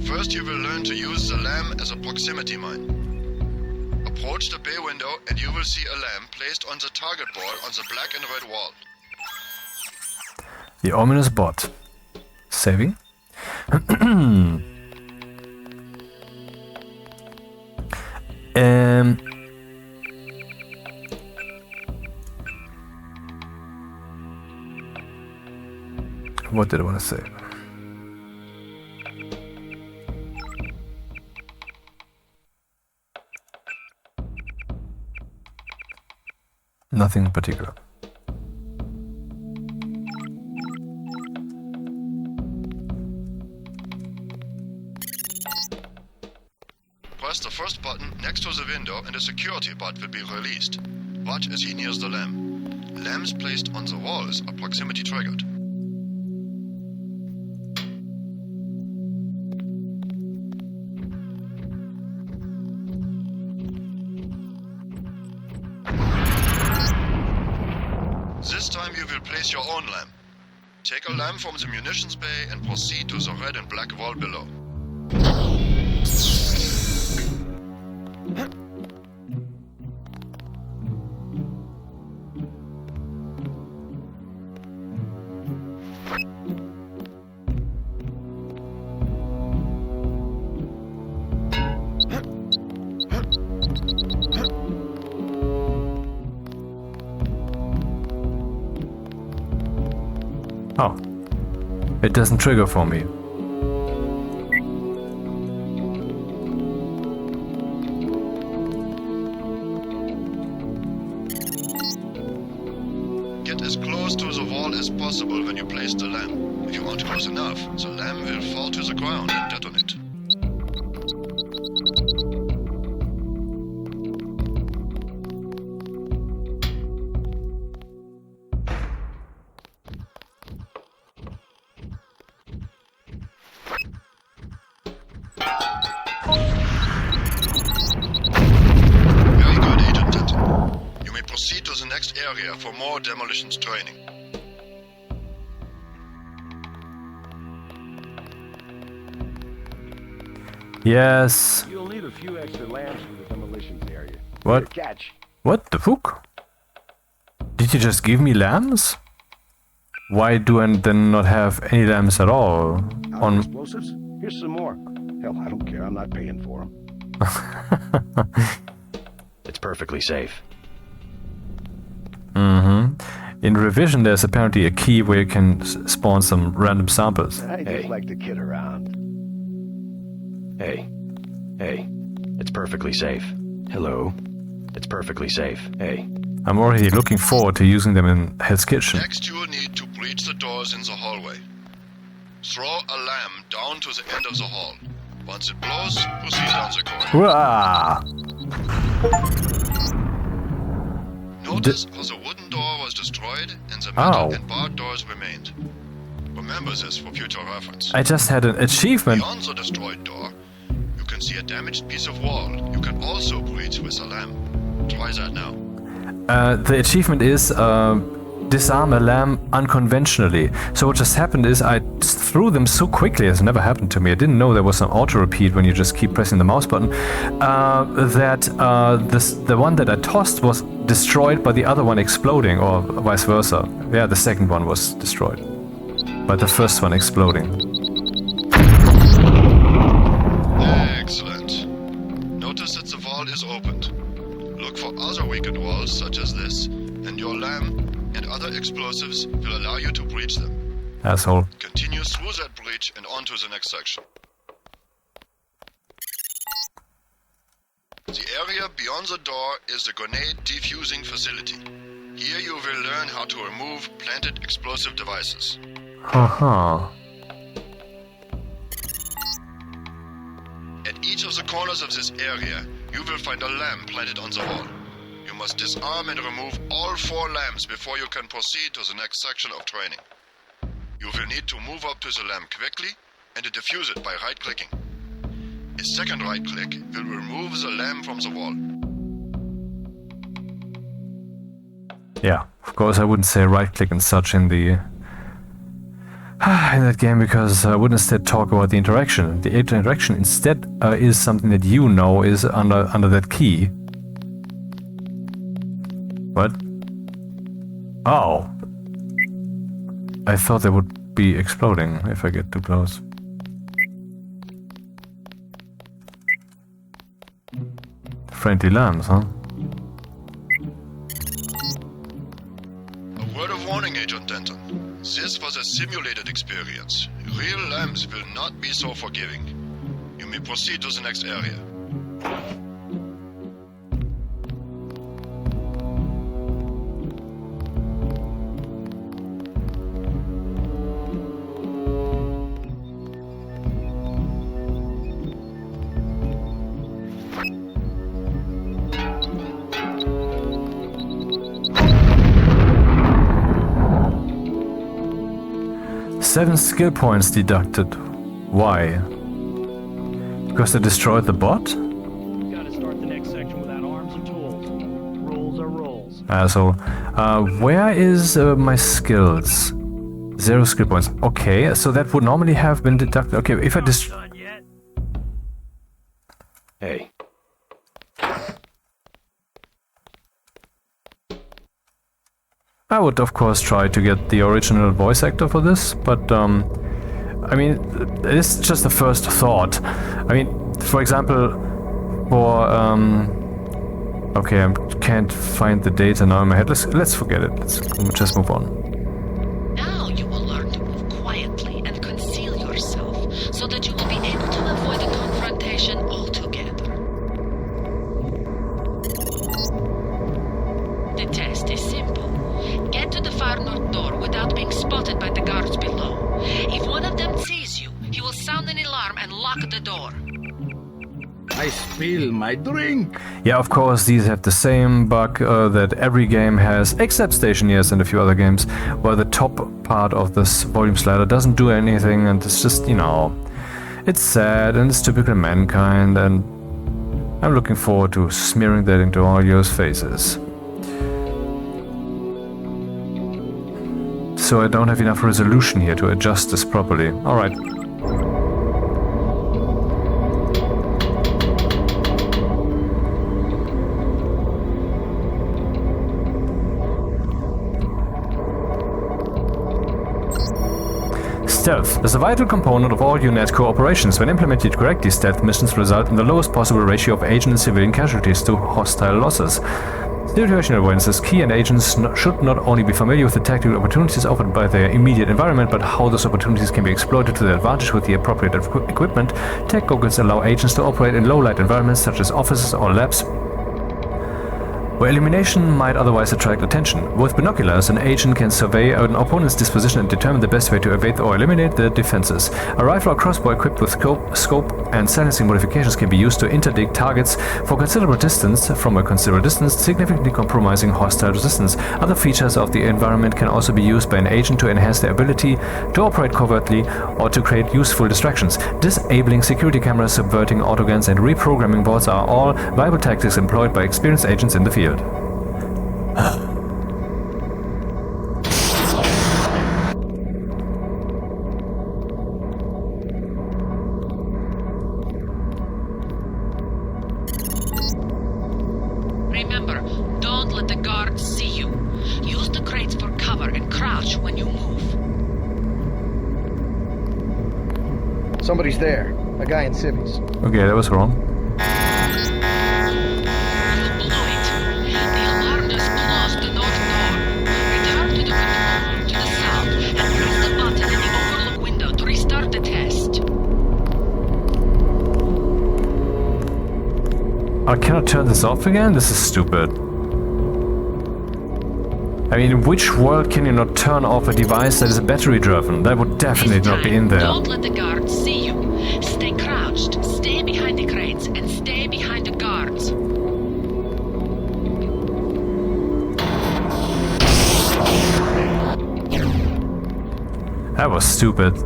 Speaker 4: First you will learn to use the lamp as a proximity mine. Approach the bay window and you will see a lamp placed on the target board on the black and red wall.
Speaker 1: The ominous bot. Saving. What did I want to say? Nothing in particular.
Speaker 4: Press the first button next to the window and a security bot will be released. Watch as he nears the lamp. Lamps placed on the walls are proximity triggered. This time you will place your own lamp. Take a lamp from the munitions bay and proceed to the red and black wall below.
Speaker 1: Oh, it doesn't trigger for me.
Speaker 4: Get as close to the wall as possible when you place the lamp. If you want close enough, the lamp will fall to the ground and detonate. Proceed to the next area for more demolitions training.
Speaker 1: Yes.
Speaker 5: You'll need a few extra lamps for the demolitions area.
Speaker 1: What?
Speaker 5: Here, catch.
Speaker 1: What the fuck? Did you just give me lamps? Why do I then not have any lamps at all? On
Speaker 5: Explosives? Here's some more. Hell, I don't care. I'm not paying for them.
Speaker 6: It's perfectly safe.
Speaker 1: In Revision, there's apparently a key where you can spawn some random samples.
Speaker 5: I just like to kid around.
Speaker 6: Hey. Hey. It's perfectly safe. Hello. It's perfectly safe. Hey.
Speaker 1: I'm already looking forward to using them in Hell's Kitchen.
Speaker 4: Next, you will need to breach the doors in the hallway. Throw a lamp down to the end of the hall. Once it blows, proceed down the corridor.
Speaker 1: Wah!
Speaker 4: Notice how the wooden door was destroyed and the metal and barred doors remained. Remember this for future reference.
Speaker 1: I just had an achievement.
Speaker 4: Beyond the destroyed door, you can see a damaged piece of wall. You can also breach with a lamp. Try that now.
Speaker 1: The achievement is disarm a lamb unconventionally. So what just happened is I just threw them so quickly, it's never happened to me. I didn't know there was some auto-repeat when you just keep pressing the mouse button. The one that I tossed was destroyed by the other one exploding, or vice versa. Yeah, the second one was destroyed by the first one exploding.
Speaker 4: Excellent. Notice that the vault is opened. Look for other weakened walls such as this, and your lamp and other explosives will allow you to breach them.
Speaker 1: Asshole.
Speaker 4: Continue through that breach and on to the next section. The area beyond the door is the grenade defusing facility. Here you will learn how to remove planted explosive devices.
Speaker 1: Haha.
Speaker 4: At each of the corners of this area, you will find a lamp planted on the wall. You must disarm and remove all 4 lamps before you can proceed to the next section of training. You will need to move up to the lamp quickly and to defuse it by right-clicking. A second right-click will remove the lamp from the wall.
Speaker 1: Yeah, of course I wouldn't say right-click and such in the in that game, because I would instead talk about the interaction. The interaction instead is something that you know is under that key. What? Oh. I thought they would be exploding if I get too close. Friendly lambs, huh?
Speaker 4: A word of warning, Agent Denton. This was a simulated experience. Real lambs will not be so forgiving. You may proceed to the next area.
Speaker 1: Seven skill points deducted. Why? Because they destroyed the bot?
Speaker 3: Gotta start the next section without arms and tools. Rules are rules.
Speaker 1: Asshole. Where is my skills? 0 skill points. Okay, so that would normally have been deducted. Okay, if I
Speaker 6: Hey.
Speaker 1: I would of course try to get the original voice actor for this, but I mean, it's just the first thought. I mean, for example, for okay, I can't find the data now in my head. Let's forget it. Let's just move on.
Speaker 7: Now you will learn to move quietly and conceal yourself, so that you will be able to avoid a confrontation altogether. The test is simple. Get to the far north door without being spotted by the guards below. If one of them sees you, he will sound an alarm and lock the door.
Speaker 8: I spill my drink.
Speaker 1: Yeah, of course, these have the same bug that every game has, except Stationeers and a few other games, where the top part of this volume slider doesn't do anything, and it's just, you know, it's sad and it's typical mankind, and I'm looking forward to smearing that into all your faces. So I don't have enough resolution here to adjust this properly. Alright. Stealth is a vital component of all UNET operations. When implemented correctly, stealth missions result in the lowest possible ratio of agent and civilian casualties to hostile losses. Situational awareness is key, and agents should not only be familiar with the tactical opportunities offered by their immediate environment, but how those opportunities can be exploited to their advantage with the appropriate equipment. Tech goggles allow agents to operate in low-light environments such as offices or labs where elimination might otherwise attract attention. With binoculars, an agent can survey an opponent's disposition and determine the best way to evade or eliminate their defenses. A rifle or crossbow equipped with scope and silencing modifications can be used to interdict targets for considerable distance, significantly compromising hostile resistance. Other features of the environment can also be used by an agent to enhance their ability to operate covertly or to create useful distractions. Disabling security cameras, subverting autoguns, and reprogramming bots are all viable tactics employed by experienced agents in the field.
Speaker 7: Remember, don't let the guards see you. Use the crates for cover and crouch when you move.
Speaker 5: Somebody's there. A guy in civvies.
Speaker 1: Okay, that was wrong.
Speaker 7: You blew it. The alarm just closed the north door. Return to the control room to the south and press the button in the overlook window to restart the test.
Speaker 1: I cannot turn this off again? This is stupid. I mean, in which world can you not turn off a device that is battery driven? That would definitely not be in there.
Speaker 7: Don't let the guards see you. Stay crouched, stay behind the crates, and stay behind the guards.
Speaker 1: That was stupid.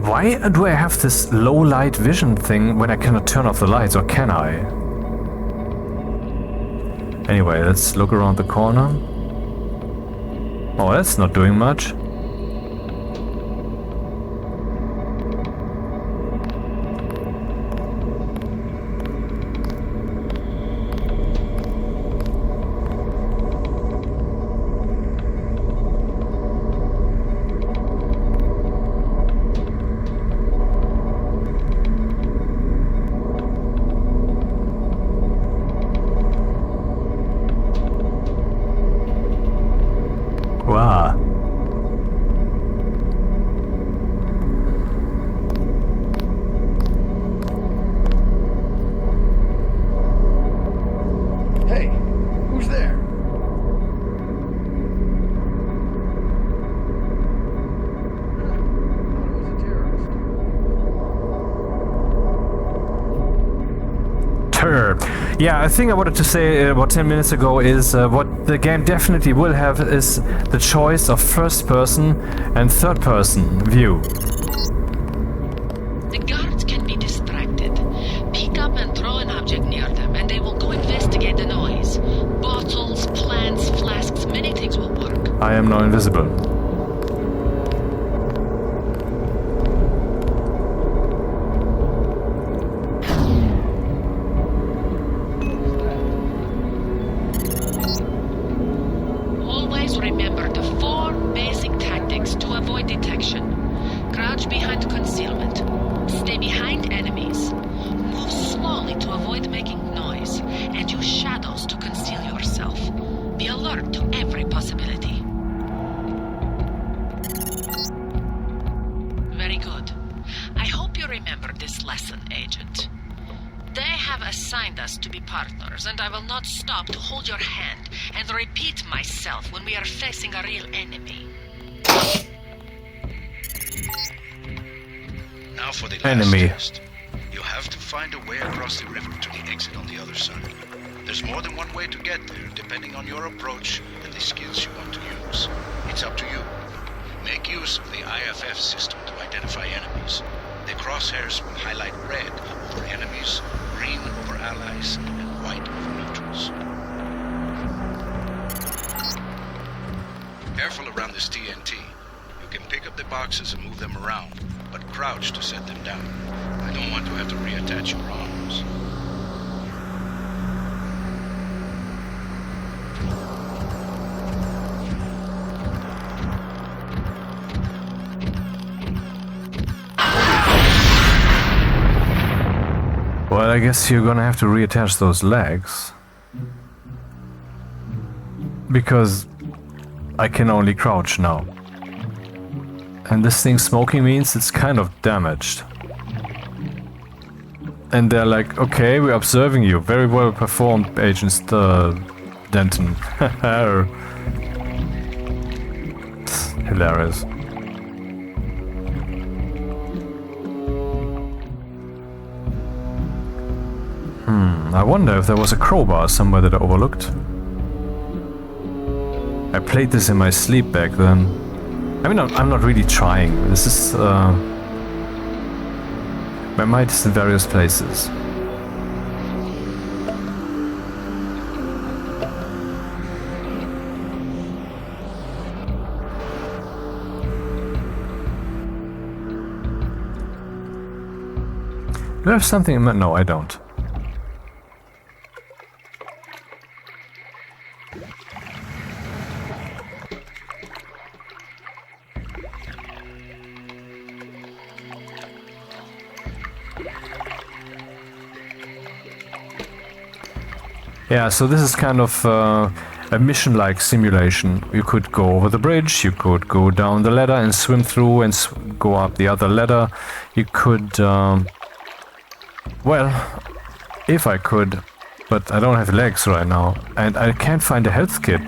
Speaker 1: Why do I have this low light vision thing when I cannot turn off the lights, or can I? Anyway, let's look around the corner. Oh, that's not doing much. Wow.
Speaker 5: Hey, who's there? Yeah, I think I wanted to say about 10 minutes ago is what the game definitely will have is the choice of first person and third person view.
Speaker 7: The guards can be distracted. Pick up and throw an object near them, and they will go investigate the noise. Bottles, plants, flasks, many things will work.
Speaker 1: I am now invisible.
Speaker 7: Remember the 4 basic tactics to avoid detection. Crouch behind concealment. Stay behind enemies. Move slowly to avoid making noise. And use shadows to conceal yourself. Be alert to every possibility. Very good. I hope you remember this lesson, Agent. They have assigned us to be partners, and I will not stop to hold your hand and repeat myself when we are facing a real enemy.
Speaker 2: Now for the last
Speaker 1: Enemy.
Speaker 2: test. You have to find a way across the river to the exit on the other side. There's more than one way to get there, depending on your approach and the skills you want to use. It's up to you. Make use of the IFF system to identify enemies. The crosshairs will highlight red over enemies, green over allies, and white over neutrals. Careful around this TNT. You can pick up the boxes and move them around, but crouch to set them down. I don't want to have to reattach your arms.
Speaker 1: Well, I guess you're gonna have to reattach those legs. Because I can only crouch now. And this thing smoking means it's kind of damaged. And they're like, okay, we're observing you. Very well performed, Agent Denton. Hilarious. I wonder if there was a crowbar somewhere that I overlooked. I played this in my sleep back then. I mean, I'm not really trying. This is, my mind is in various places. Do I have something in my... No, I don't. Yeah, so this is kind of a mission-like simulation. You could go over the bridge, you could go down the ladder and swim through and go up the other ladder. You could, well, if I could, but I don't have legs right now. And I can't find a health kit.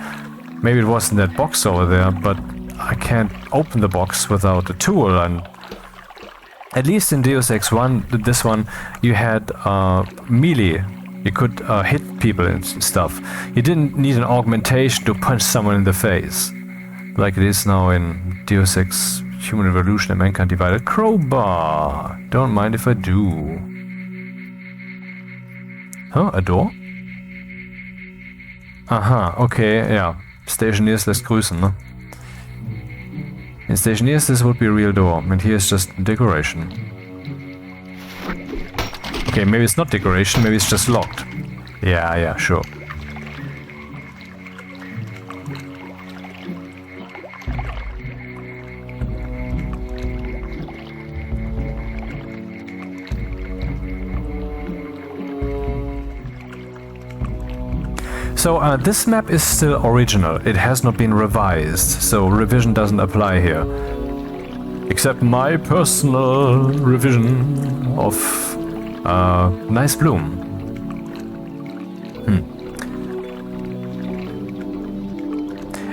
Speaker 1: Maybe it was in that box over there, but I can't open the box without a tool. And at least in Deus Ex 1, this one, you had melee. You could hit people and stuff. You didn't need an augmentation to punch someone in the face, like it is now in Deus Ex Human Revolution and Mankind Divided. Crowbar! Don't mind if I do. Huh? A door? Aha, okay, yeah. Stationeers lässt grüßen, ne? In Stationeers this would be a real door, and here's just decoration. Okay, maybe it's not decoration, maybe it's just locked. Yeah, sure. So this map is still original. It has not been revised, so revision doesn't apply here. Except my personal revision of nice bloom.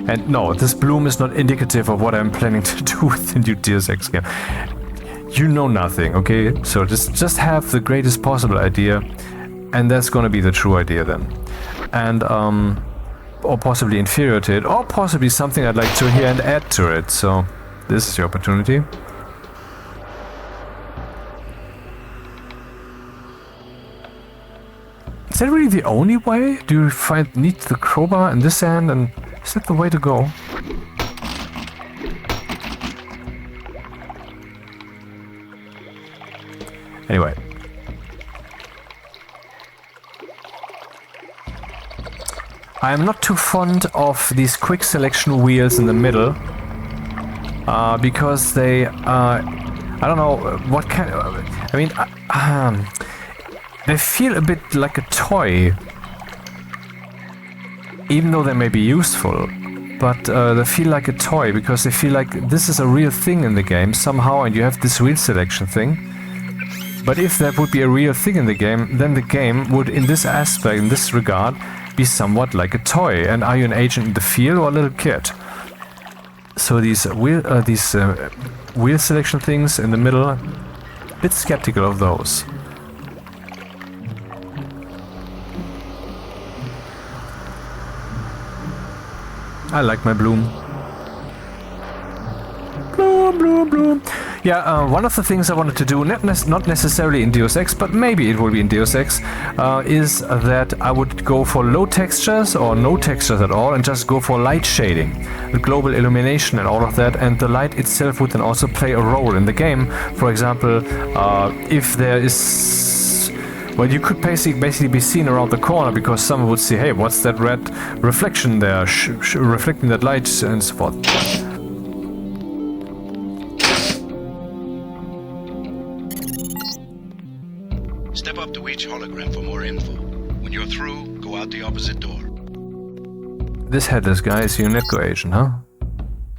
Speaker 1: And no, this bloom is not indicative of what I'm planning to do with the new Deus Ex game. You know nothing, okay? So just have the greatest possible idea, and that's gonna be the true idea then. And or possibly inferior to it, or possibly something I'd like to hear and add to it. So this is your opportunity. Is that really the only way? Do you need the crowbar in this end, and is that the way to go? Anyway. I am not too fond of these quick selection wheels in the middle, because they, I don't know what kind of, I mean, they feel a bit like a toy, even though they may be useful, but they feel like a toy because they feel like this is a real thing in the game somehow, and you have this wheel selection thing. But if that would be a real thing in the game, then the game would, in this aspect, in this regard, be somewhat like a toy. And are you an agent in the field or a little kid? So these wheel selection things in the middle, a bit skeptical of those. I like my bloom. Bloom, bloom, bloom. Yeah, one of the things I wanted to do, not necessarily in Deus Ex, but maybe it will be in Deus Ex, is that I would go for low textures or no textures at all and just go for light shading, the global illumination and all of that, and the light itself would then also play a role in the game. For example, if there is... Well, you could basically be seen around the corner because someone would say, hey, what's that red reflection there, reflecting that light and so forth.
Speaker 2: Step up to each hologram for more info. When you're through, go out the opposite door.
Speaker 1: This headless guy is your netco agent, huh?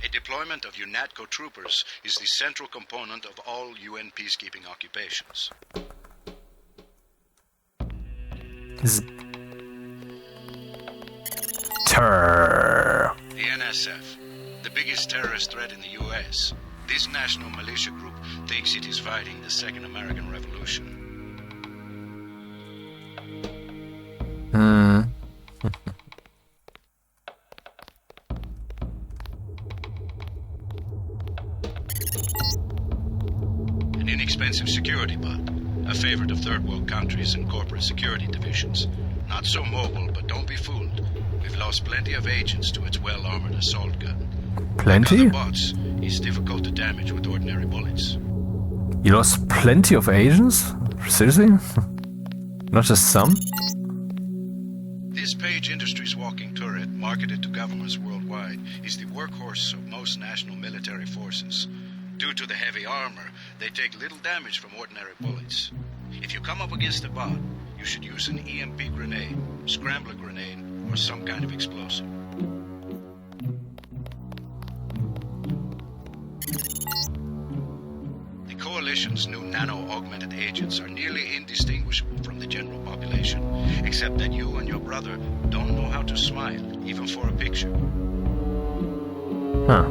Speaker 2: A deployment of UNATCO troopers is the central component of all UN peacekeeping occupations.
Speaker 1: Terror.
Speaker 2: The NSF, the biggest terrorist threat in the US. This national militia group thinks it is fighting the Second American Revolution. An inexpensive security bot, a favorite of third world countries and corporate security divisions. Not so mobile, but don't be fooled. We've lost plenty of agents to its well-armored assault gun.
Speaker 1: Plenty?
Speaker 2: Like other bots, it's difficult to damage with ordinary bullets.
Speaker 1: You lost plenty of agents? Seriously? Not just some?
Speaker 2: This Page Industries walking turret, marketed to governments worldwide, is the workhorse of most national military forces. Due to the heavy armor, they take little damage from ordinary bullets. If you come up against a bot, you should use an EMP grenade, scrambler grenade, or some kind of explosive. The Coalition's new nano-augmented agents are nearly indistinguishable from the general population, except that you and your brother don't know how to smile, even for a picture.
Speaker 1: Huh.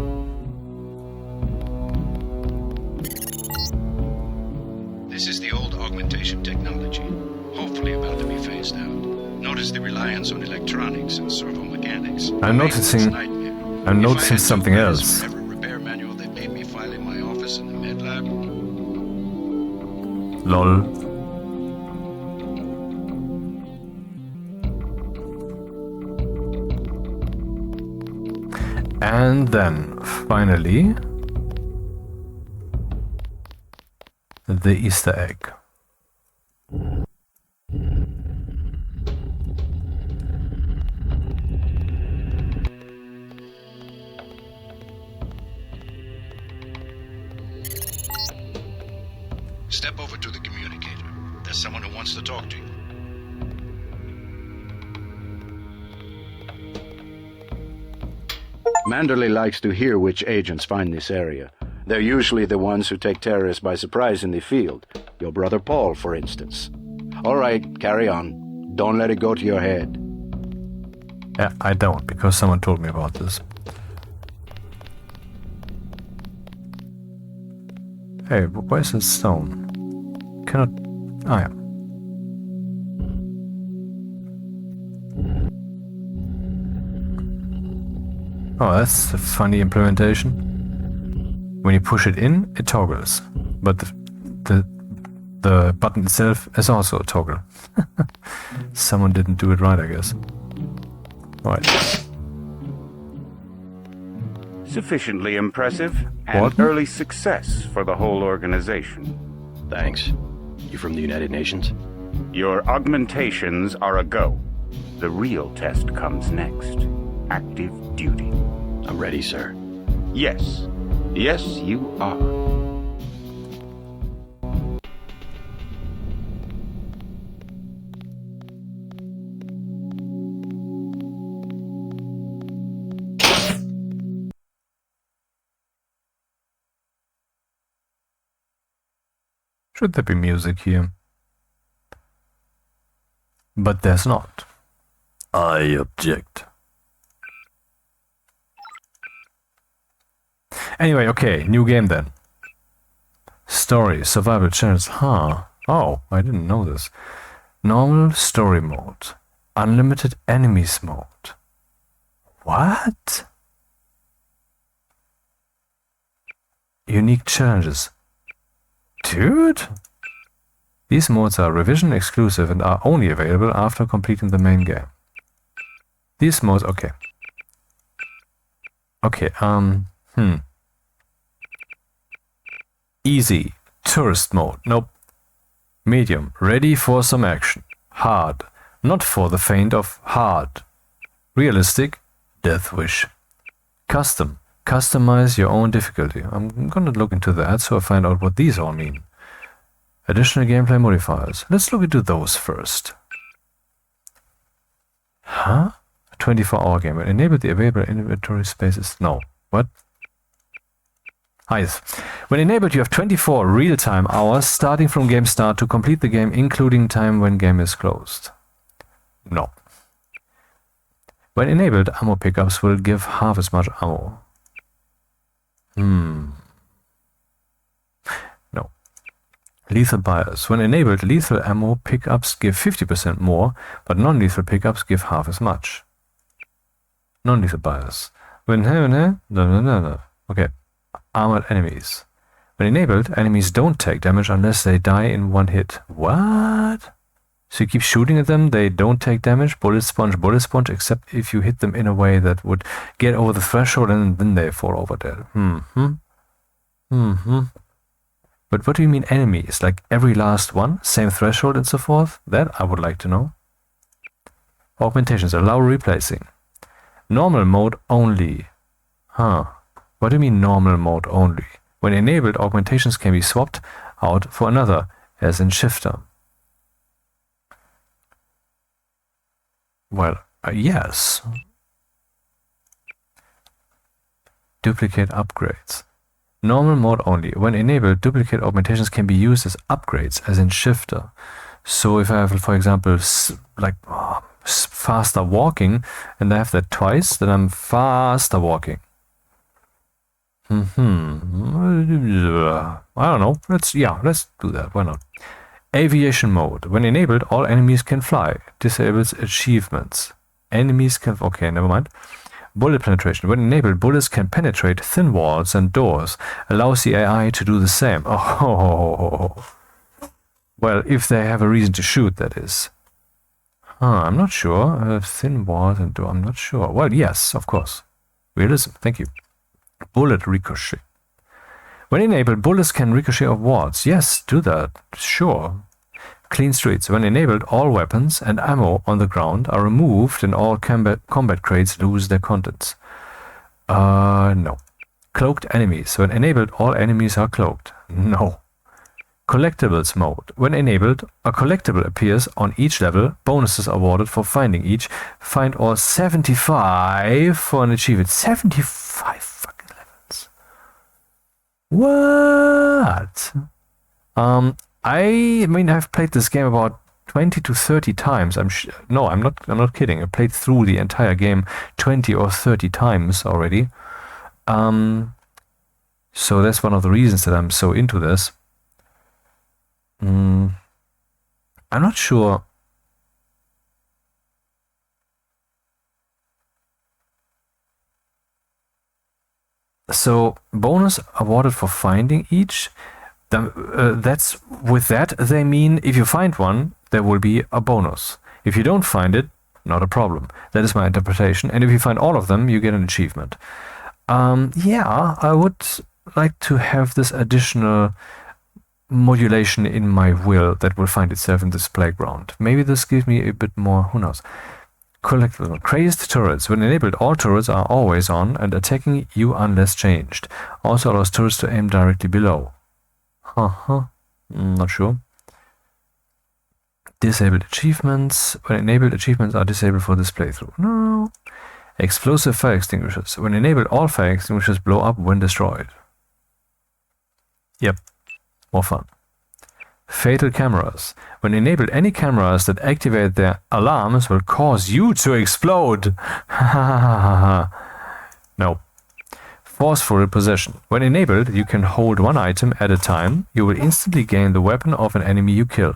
Speaker 2: This is the old augmentation technology, hopefully about to be phased out. Notice the reliance on electronics and servo mechanics.
Speaker 1: I'm noticing something else.
Speaker 2: Every repair manual that made me file in my office in the med lab.
Speaker 1: Lol. And then, finally, the Easter egg.
Speaker 2: Step over to the communicator. There's someone who wants to talk to you. Manderley likes to hear which agents find this area. They're usually the ones who take terrorists by surprise in the field. Your brother Paul, for instance. All right, carry on. Don't let it go to your head.
Speaker 1: Yeah, I don't, because someone told me about this. Hey, where's the stone? Cannot... Ah, yeah. Oh, that's a funny implementation. When you push it in, it toggles. But the button itself is also a toggle. Someone didn't do it right, I guess. Right.
Speaker 9: Sufficiently impressive and
Speaker 1: What?
Speaker 9: early success for the whole organization.
Speaker 6: Thanks. You from the United Nations?
Speaker 9: Your augmentations are a go. The real test comes next. Active duty.
Speaker 6: I'm ready, sir.
Speaker 9: Yes. Yes, you are.
Speaker 1: Should there be music here? But there's not. I object. Anyway, okay, new game then. Story, survival channels, huh? Oh, I didn't know this. Normal story mode. Unlimited enemies mode. What? Unique challenges. Dude? These modes are revision exclusive and are only available after completing the main game. These modes, okay. Okay, Easy, tourist mode, nope. Medium, ready for some action. Hard, not for the faint of heart. Realistic, death wish. Custom, customize your own difficulty. I'm gonna look into that so I find out what these all mean. Additional gameplay modifiers. Let's look into those first. Huh? 24-hour game. Enable the available inventory spaces. No. What? Nice. When enabled, you have 24 real-time hours starting from game start to complete the game, including time when game is closed. No. When enabled, ammo pickups will give half as much ammo. No. Lethal bias. When enabled, lethal ammo pickups give 50% more, but non-lethal pickups give half as much. Non-lethal bias. When okay. Armored enemies. When enabled, enemies don't take damage unless they die in one hit. What? So you keep shooting at them, they don't take damage, bullet sponge, except if you hit them in a way that would get over the threshold and then they fall over dead. But what do you mean enemies? Like every last one? Same threshold and so forth? That I would like to know. Augmentations allow replacing. Normal mode only. What do you mean normal mode only? When enabled, augmentations can be swapped out for another, as in shifter. Well, yes. Duplicate upgrades. Normal mode only. When enabled, duplicate augmentations can be used as upgrades, as in shifter. So if I have, for example, faster walking, and I have that twice, then I'm faster walking. I don't know. Let's do that. Why not? Aviation mode. When enabled, all enemies can fly. Disables achievements. Enemies can... Okay, never mind. Bullet penetration. When enabled, bullets can penetrate thin walls and doors. Allows the AI to do the same. Oh. Well, if they have a reason to shoot, that is. I'm not sure. Thin walls and door. I'm not sure. Well, yes, of course. Realism. Thank you. Bullet ricochet. When enabled, bullets can ricochet off walls. Yes, do that. Sure. Clean streets. When enabled, all weapons and ammo on the ground are removed and all combat crates lose their contents. No. Cloaked enemies. When enabled, all enemies are cloaked. No. Collectibles mode. When enabled, a collectible appears on each level. Bonuses awarded for finding each. Find all 75 for an achievement. 75 fucking levels. What? I mean, I've played this game about 20 to 30 times. I'm not kidding. I played through the entire game 20 or 30 times already. So that's one of the reasons that I'm so into this. I'm not sure. So bonus awarded for finding each. That's with that they mean if you find one, there will be a bonus. If you don't find it, not a problem. That is my interpretation. And if you find all of them, you get an achievement. Yeah, I would like to have this additional modulation in my will that will find itself in this playground. Maybe this gives me a bit more, who knows. Collectible. Crazed turrets. When enabled, all turrets are always on and attacking you unless changed. Also allows turrets to aim directly below. Not sure. Disabled achievements. When enabled, achievements are disabled for this playthrough. No. Explosive fire extinguishers. When enabled, all fire extinguishers blow up when destroyed. Yep. More fun. Fatal cameras. When enabled, any cameras that activate their alarms will cause you to explode. No. Forceful possession. When enabled, you can hold one item at a time. You will instantly gain the weapon of an enemy you kill.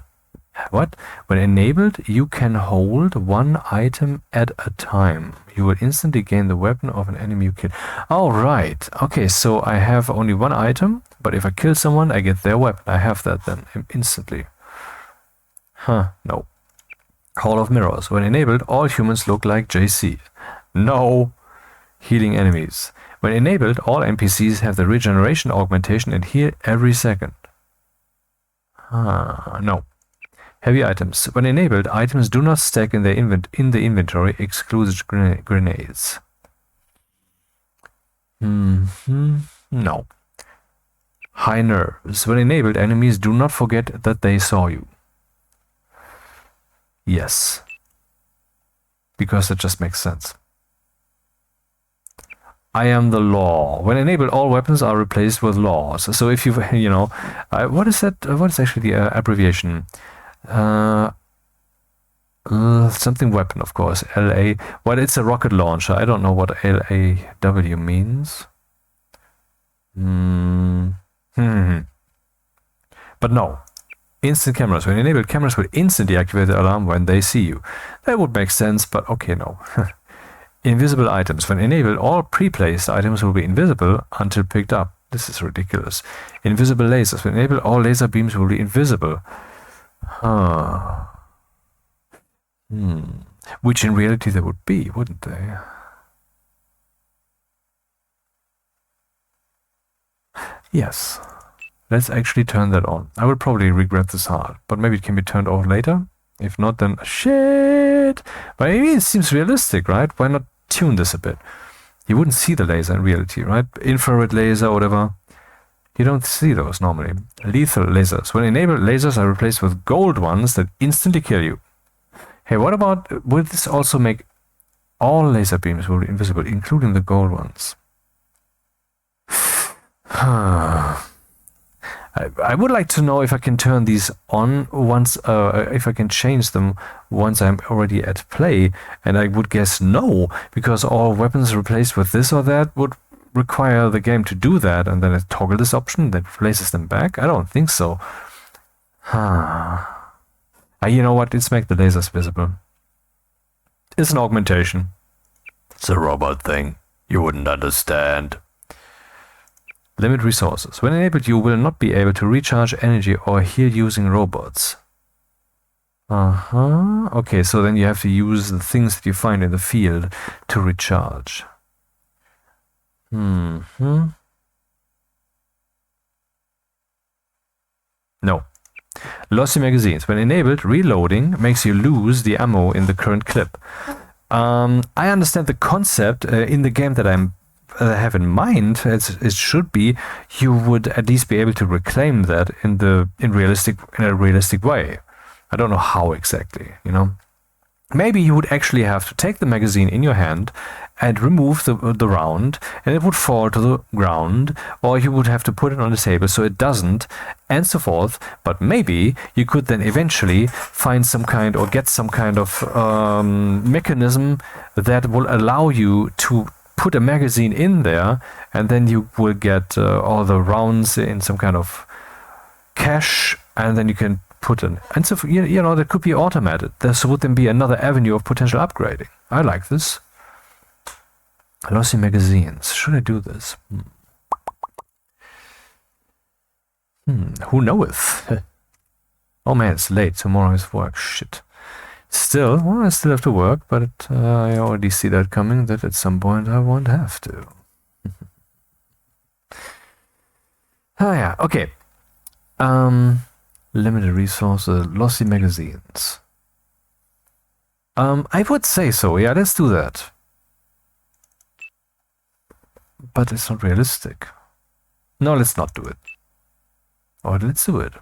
Speaker 1: What? When enabled, you can hold one item at a time. You will instantly gain the weapon of an enemy you kill. Oh, right. Okay, so I have only one item, but if I kill someone, I get their weapon. I have that then instantly. No. Hall of Mirrors. When enabled, all humans look like JC. No. Healing enemies. When enabled, all NPCs have the regeneration augmentation and heal every second. No. Heavy items. When enabled, items do not stack in the inventory, exclusive grenades. No. High nerves. When enabled, enemies do not forget that they saw you. Yes. Because it just makes sense. I am the law. When enabled, all weapons are replaced with laws. So if you, you know, what is that? What is actually the abbreviation? Something weapon, of course. LA. Well, it's a rocket launcher. I don't know what LAW means. But no. Instant cameras. When enabled, cameras will instantly activate the alarm when they see you. That would make sense, but okay, no. Invisible items. When enabled, all pre-placed items will be invisible until picked up. This is ridiculous. Invisible lasers. When enabled, all laser beams will be invisible. Which in reality they would be, wouldn't they? Yes. Let's actually turn that on. I will probably regret this hard, but maybe it can be turned off later. If not, then shit. But maybe it seems realistic, right? Why not tune this a bit? You wouldn't see the laser in reality, right? Infrared laser or whatever. You don't see those normally. Lethal lasers. When enabled, lasers are replaced with gold ones that instantly kill you. Hey, what about, will this also make all laser beams will be invisible, including the gold ones? I would like to know if I can turn these on once, if I can change them once I'm already at play, and I would guess no, because all weapons replaced with this or that would require the game to do that, and then I toggle this option that replaces them back? I don't think so. You know what? Let's make the lasers visible. It's an augmentation. It's a robot thing. You wouldn't understand. Limit resources. When enabled, you will not be able to recharge energy or heal using robots. Okay, so then you have to use the things that you find in the field to recharge. No. Lossy magazines. When enabled, reloading makes you lose the ammo in the current clip. I understand the concept in the game that I have in mind. It should be you would at least be able to reclaim that in a realistic way. I don't know how exactly, you know. Maybe you would actually have to take the magazine in your hand and remove the round, and it would fall to the ground, or you would have to put it on the table so it doesn't, and so forth. But maybe you could then eventually find some kind or get some kind of mechanism that will allow you to put a magazine in there, and then you will get all the rounds in some kind of cache, and then you can put in. And so, you know, that could be automated. This would then be another avenue of potential upgrading. I like this. Lossy magazines. Should I do this? Who knoweth? Oh man, it's late. Tomorrow is work. Shit. Still, well, I still have to work, but I already see that coming, that at some point I won't have to. Yeah, okay. Limited resources, lossy magazines. I would say so, yeah, let's do that. But it's not realistic. No, let's not do it. Or let's do it.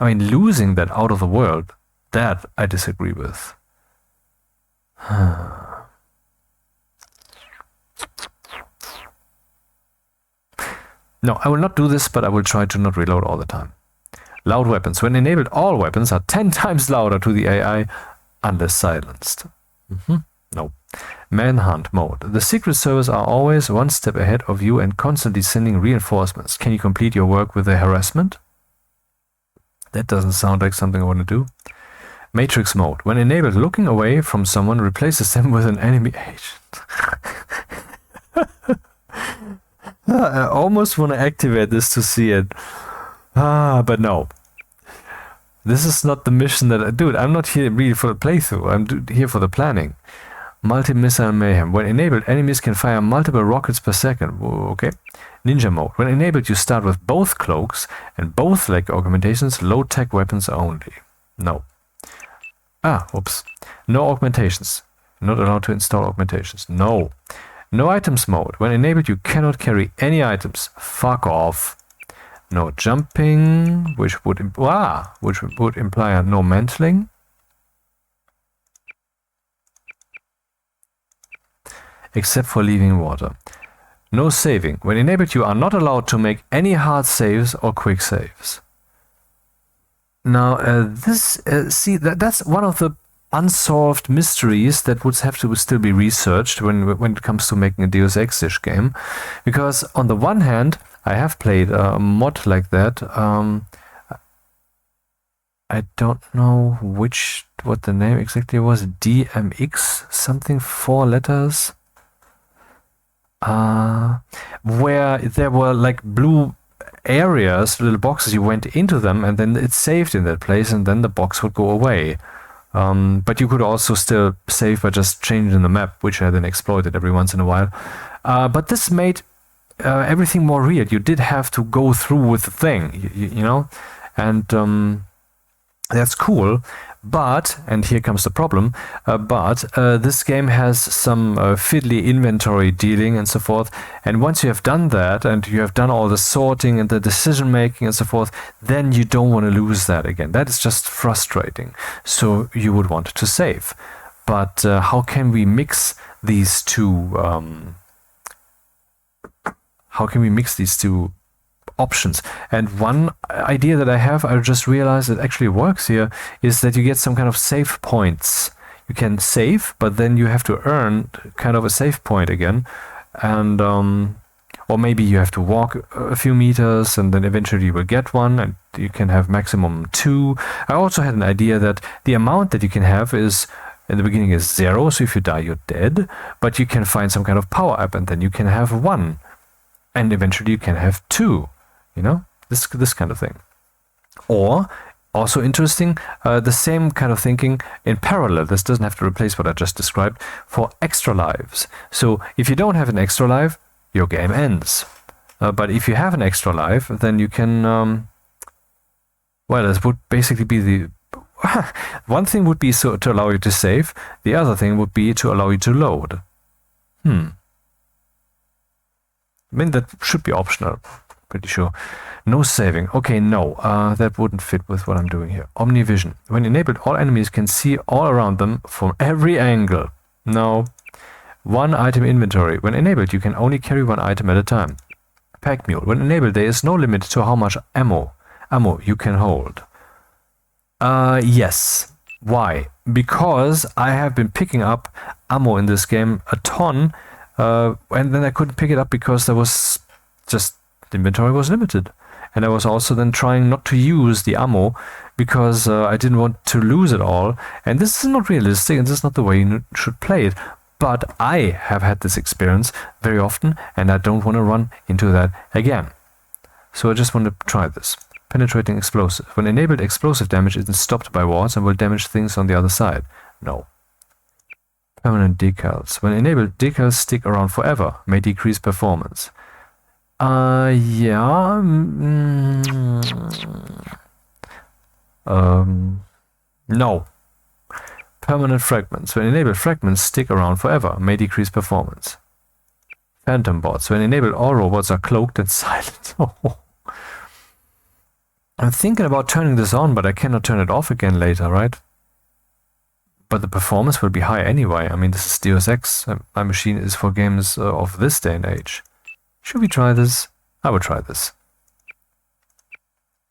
Speaker 1: I mean, losing that out of the world, that I disagree with. No, I will not do this, but I will try to not reload all the time. Loud weapons. When enabled, all weapons are 10 times louder to the AI unless silenced. No. Manhunt mode. The Secret Service are always one step ahead of you and constantly sending reinforcements. Can you complete your work with a harassment? That doesn't sound like something I want to do. Matrix mode. When enabled, looking away from someone replaces them with an enemy agent. I almost want to activate this to see it. But no. This is not the mission that I do. I'm not here really for the playthrough. I'm here for the planning. Multi-missile mayhem. When enabled, enemies can fire multiple rockets per second. Okay. Ninja mode. When enabled, you start with both cloaks and both leg augmentations, low-tech weapons only. No. Oops. No augmentations. Not allowed to install augmentations. No. No items mode. When enabled, you cannot carry any items. Fuck off. No jumping, which would imply no mantling. except for leaving water. No saving. When enabled, you are not allowed to make any hard saves or quick saves. Now, that's one of the unsolved mysteries that would have to still be researched when it comes to making a Deus Ex-ish game. Because on the one hand, I have played a mod like that. I don't know what the name exactly was. DMX something, 4 letters. Where there were like blue areas, little boxes, you went into them and then it saved in that place and then the box would go away. But you could also still save by just changing the map, which I then exploited every once in a while. But this made everything more real. You did have to go through with the thing, you know? And that's cool. But, and here comes the problem, this game has some fiddly inventory dealing and so forth. And once you have done that, and you have done all the sorting and the decision making and so forth, then you don't want to lose that again. That is just frustrating. So you would want to save. But how can we mix these two? How can we mix these two options? And one idea that I have, I just realized it actually works here, is that you get some kind of save points. You can save, but then you have to earn kind of a save point again, and or maybe you have to walk a few meters and then eventually you will get one, and you can have maximum 2. I also had an idea that the amount that you can have is in the beginning is 0, so if you die you're dead, but you can find some kind of power up and then you can have 1, and eventually you can have 2. You know, this kind of thing. Or, also interesting, the same kind of thinking in parallel. This doesn't have to replace what I just described, for extra lives. So if you don't have an extra life, your game ends. But if you have an extra life, then you can, well, this would basically be the... one thing would be to allow you to save, the other thing would be to allow you to load. I mean, that should be optional. Pretty sure. No saving. Okay, no, that wouldn't fit with what I'm doing here. Omnivision. When enabled, all enemies can see all around them from every angle. No. 1 item inventory. When enabled, you can only carry 1 item at a time. Pack mule. When enabled, there is no limit to how much ammo you can hold. Yes. Why? Because I have been picking up ammo in this game a ton, and then I couldn't pick it up because there was just... the inventory was limited, and I was also then trying not to use the ammo because I didn't want to lose it all, and this is not realistic and this is not the way you should play it. But I have had this experience very often and I don't want to run into that again, so I just want to try this. Penetrating explosive. When enabled, explosive damage isn't stopped by wards and will damage things on the other side. No. Permanent decals. When enabled, decals stick around forever, may decrease performance. Yeah. No. Permanent fragments. When enabled, fragments stick around forever, may decrease performance. Phantom bots. When enabled, all robots are cloaked and silent. I'm thinking about turning this on, but I cannot turn it off again later, right? But the performance will be high anyway. I mean, this is Deus Ex. My machine is for games of this day and age. Should we try this? I will try this.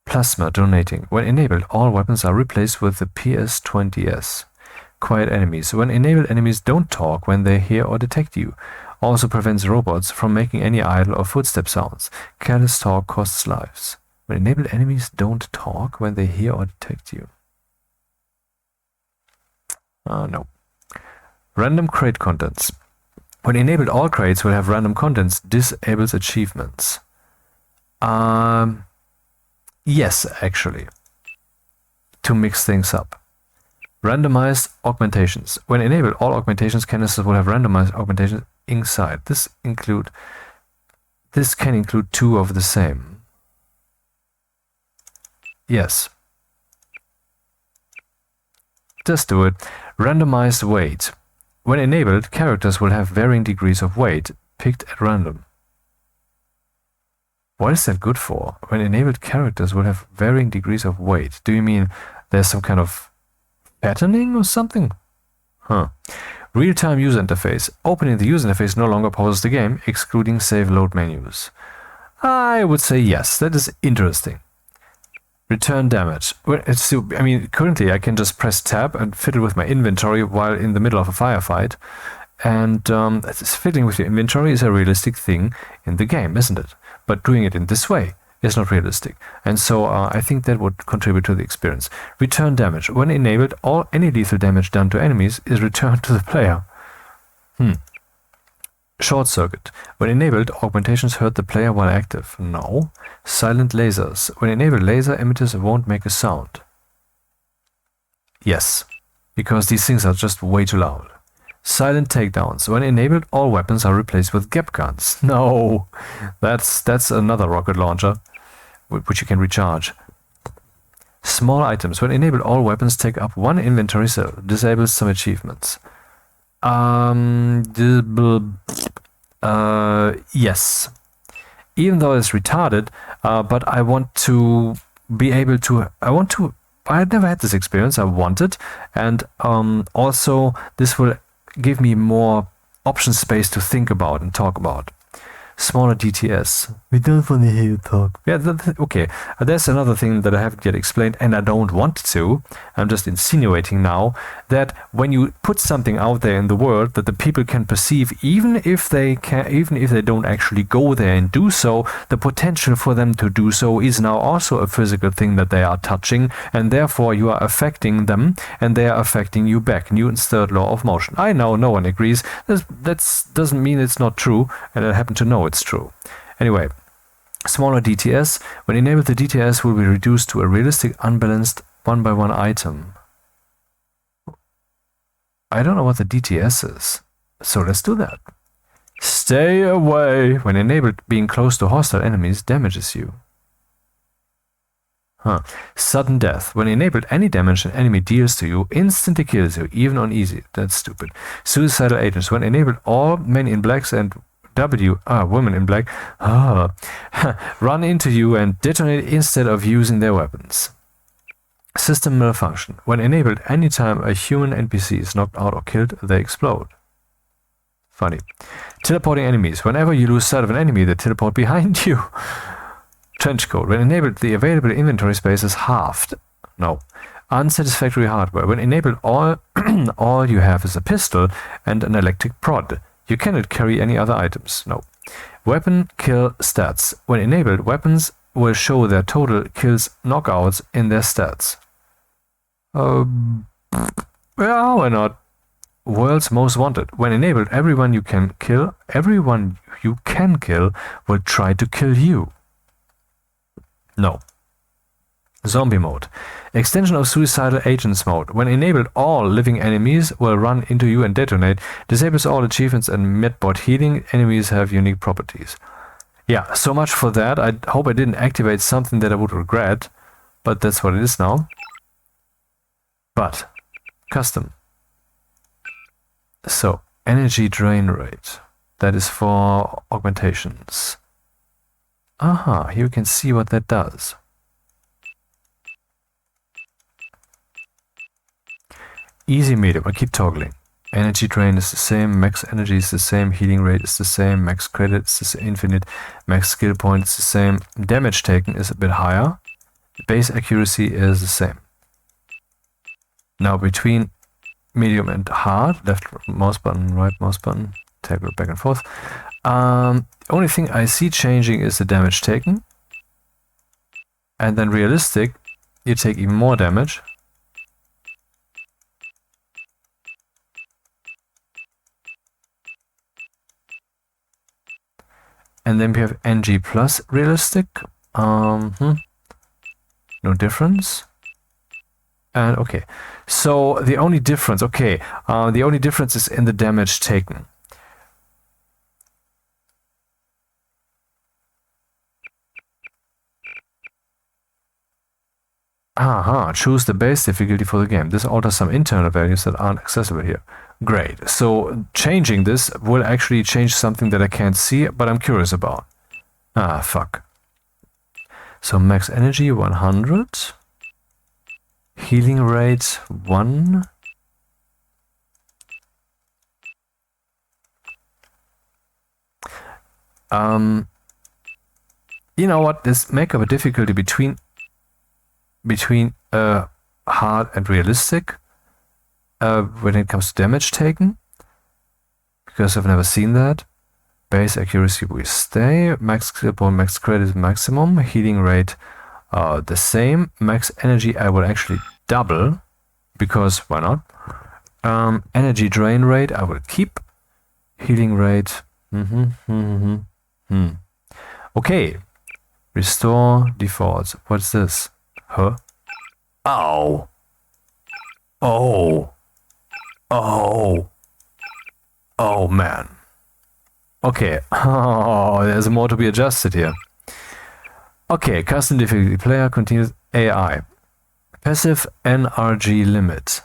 Speaker 1: Plasma donating. When enabled, all weapons are replaced with the PS20S. Quiet enemies. When enabled, enemies don't talk when they hear or detect you. Also prevents robots from making any idle or footstep sounds. Careless talk costs lives. When enabled, enemies don't talk when they hear or detect you. No. Random crate contents. When enabled, all crates will have random contents. Disables achievements. Yes, actually. To mix things up. Randomized augmentations. When enabled, all augmentations canisters will have randomized augmentations inside. This can include 2 of the same. Yes. Just do it. Randomized weight. When enabled, characters will have varying degrees of weight, picked at random. What is that good for? When enabled, characters will have varying degrees of weight. Do you mean there's some kind of patterning or something? Huh. Real-time user interface. Opening the user interface no longer pauses the game, excluding save load menus. I would say yes, that is interesting. Return damage. Well, I mean, currently I can just press tab and fiddle with my inventory while in the middle of a firefight. And fiddling with your inventory is a realistic thing in the game, isn't it? But doing it in this way is not realistic. And so I think that would contribute to the experience. Return damage. When enabled, any lethal damage done to enemies is returned to the player. Short circuit. When enabled, augmentations hurt the player while active. No. Silent lasers. When enabled, laser emitters won't make a sound. Yes. Because these things are just way too loud. Silent takedowns. When enabled, all weapons are replaced with gap guns. No. That's another rocket launcher, which you can recharge. Small items. When enabled, all weapons take up 1 inventory cell. Disables some achievements. Yes. Even though it's retarded, but I want to be able to... I had never had this experience. I want it. And also, this will give me more option space to think about and talk about. Smaller DTS. We don't want to hear you talk. Yeah, okay. There's another thing that I haven't yet explained, and I don't want to. I'm just insinuating now that when you put something out there in the world that the people can perceive, even if they don't actually go there and do so, the potential for them to do so is now also a physical thing that they are touching, and therefore you are affecting them, and they are affecting you back. Newton's third law of motion. I know no one agrees. That doesn't mean it's not true, and I happen to know it's true. Anyway, smaller DTS. When enabled, the DTS will be reduced to a realistic, unbalanced 1-by-1 item. I don't know what the DTS is, so let's do that. Stay away. When enabled, being close to hostile enemies damages you. Sudden death. When enabled, any damage an enemy deals to you instantly kills you, even on easy. That's stupid. Suicidal agents. When enabled, all men in blacks and women in black, run into you and detonate instead of using their weapons. System malfunction. When enabled, anytime a human NPC is knocked out or killed, they explode. Funny. Teleporting enemies. Whenever you lose sight of an enemy, they teleport behind you. Trench coat. When enabled, the available inventory space is halved. No. Unsatisfactory hardware. When enabled, all you have is a pistol and an electric prod. You cannot carry any other items. No. Weapon kill stats. When enabled, weapons will show their total kills knockouts in their stats. Yeah, why not? World's most wanted. When enabled, everyone you can kill will try to kill you. No. Zombie mode. Extension of suicidal agents mode. When enabled, all living enemies will run into you and detonate. Disables all achievements and medbot healing. Enemies have unique properties. Yeah, so much for that. I hope I didn't activate something that I would regret, but that's what it is now. But, custom. So, energy drain rate. That is for augmentations. Aha, here you can see what that does. Easy, medium, I keep toggling. Energy drain is the same, max energy is the same, healing rate is the same, max credit is the infinite, max skill point is the same, damage taken is a bit higher, base accuracy is the same. Now between medium and hard, left mouse button, right mouse button, toggle back and forth. Only thing I see changing is the damage taken. And then realistic, you take even more damage. And then we have NG plus realistic. No difference. And okay, so the only difference, the only difference is in the damage taken. Choose the base difficulty for the game. This alters some internal values that aren't accessible here. Great. So changing this will actually change something that I can't see, but I'm curious about. Fuck. So max energy 100. Healing rate 1. You know what? Let's make up a difficulty between hard and realistic when it comes to damage taken, because I've never seen that. Base accuracy we stay. Max skill point, max credit maximum. Healing rate the same. Max energy I will actually double, because why not? Energy drain rate I will keep. Healing rate. Okay. Restore defaults. What's this? Huh? Ow. Oh. Oh. Oh man. Okay. Oh, there's more to be adjusted here. Okay, custom difficulty player continues AI. Passive NRG limit.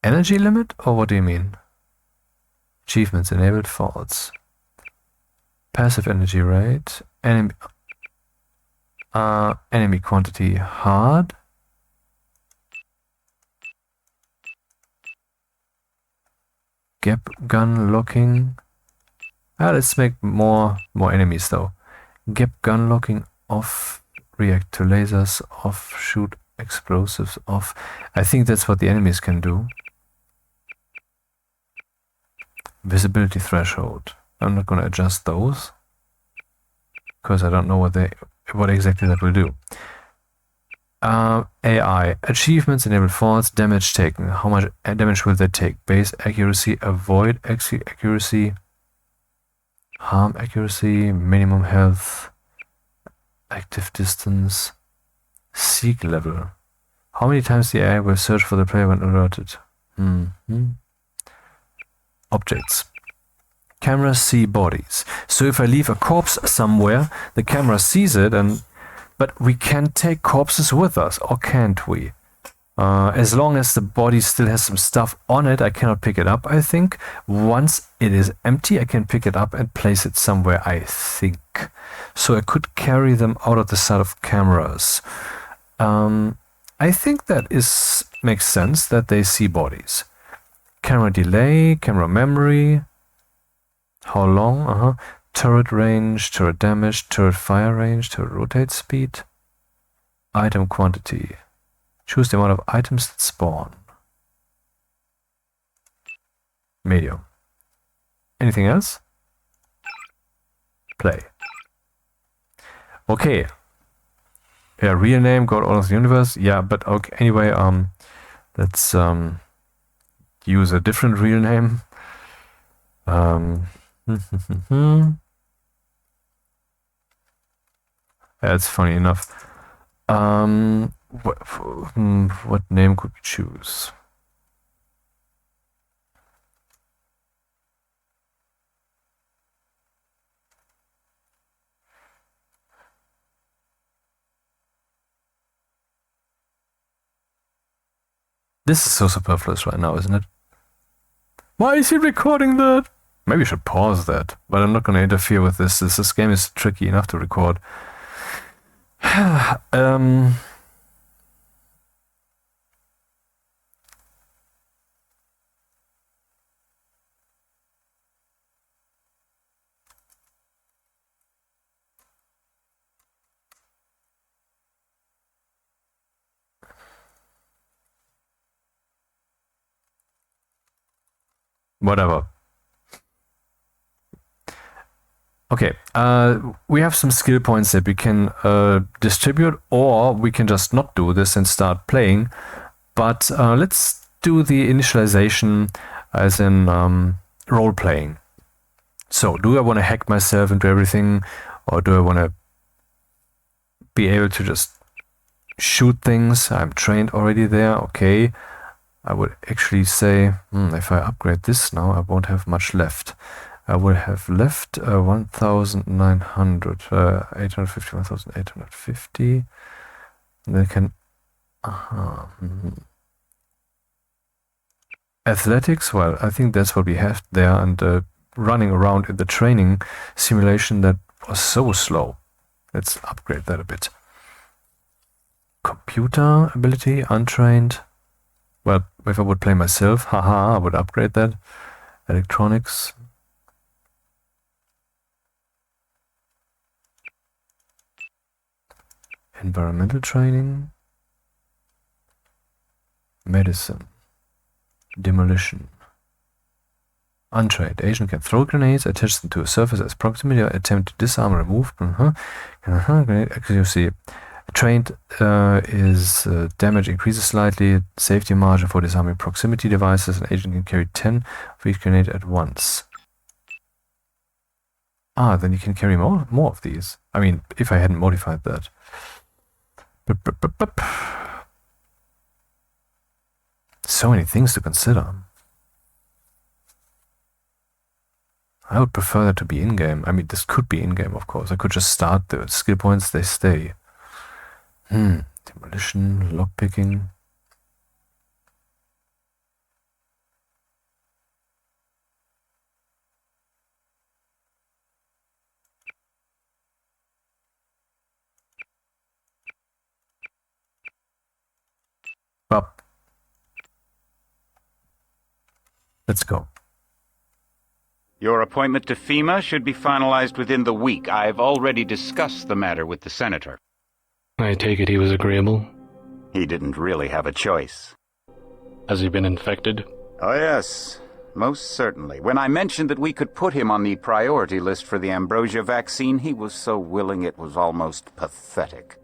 Speaker 1: Energy limit? Or what do you mean? Achievements enabled false. Passive energy rate. Enemy quantity hard. Gap gun locking. Let's make more enemies though. Gap gun locking off. React to lasers off. Shoot explosives off. I think that's what the enemies can do. Visibility threshold. I'm not going to adjust those because I don't know what exactly that will do. AI achievements enable false. Damage taken. How much damage will they take? Base accuracy, avoid accuracy, harm accuracy, minimum health, active distance, seek level. How many times the AI will search for the player when alerted? Objects. Cameras see bodies. So if I leave a corpse somewhere, the camera sees it, but we can take corpses with us, or can't we? As long as the body still has some stuff on it, I cannot pick it up, I think. Once it is empty, I can pick it up and place it somewhere, I think. So I could carry them out of the sight of cameras. I think that makes sense, that they see bodies. Camera delay, camera memory. How long? Turret range, turret damage, turret fire range, turret rotate speed. Item quantity. Choose the amount of items that spawn. Medium. Anything else? Play. Okay. Yeah, real name, God, all of the universe. Yeah, but okay. Anyway, let's use a different real name. That's funny enough. What name could we choose? This is so superfluous right now, isn't it? Why is he recording that? Maybe I should pause that, but I'm not going to interfere with this. This game is tricky enough to record. Whatever. Okay, we have some skill points that we can distribute, or we can just not do this and start playing. But let's do the initialization as in role-playing. So, do I want to hack myself into everything, or do I want to be able to just shoot things? I'm trained already there, okay. I would actually say, if I upgrade this now, I won't have much left. I will have left 1,900, 850, 1,850. And then can... Athletics, well, I think that's what we have there. And running around in the training simulation, that was so slow. Let's upgrade that a bit. Computer ability, untrained. Well, if I would play myself, haha, I would upgrade that. Electronics. Environmental training. Medicine. Demolition. Untrained. Agent can throw grenades, attach them to a surface as proximity, or attempt to disarm or remove. Grenade accuracy. Trained is damage increases slightly. Safety margin for disarming proximity devices. An agent can carry 10 of each grenade at once. Ah, then you can carry more of these. I mean, if I hadn't modified that. So many things to consider. I would prefer that to be in-game. I mean, this could be in-game, of course. I could just start the skill points, they stay. Demolition, lockpicking. Well, let's go.
Speaker 9: Your appointment to FEMA should be finalized within the week. I've already discussed the matter with the senator.
Speaker 6: I take it he was agreeable?
Speaker 9: He didn't really have a choice.
Speaker 6: Has he been infected?
Speaker 9: Oh yes, most certainly. When I mentioned that we could put him on the priority list for the ambrosia vaccine, he was so willing it was almost pathetic.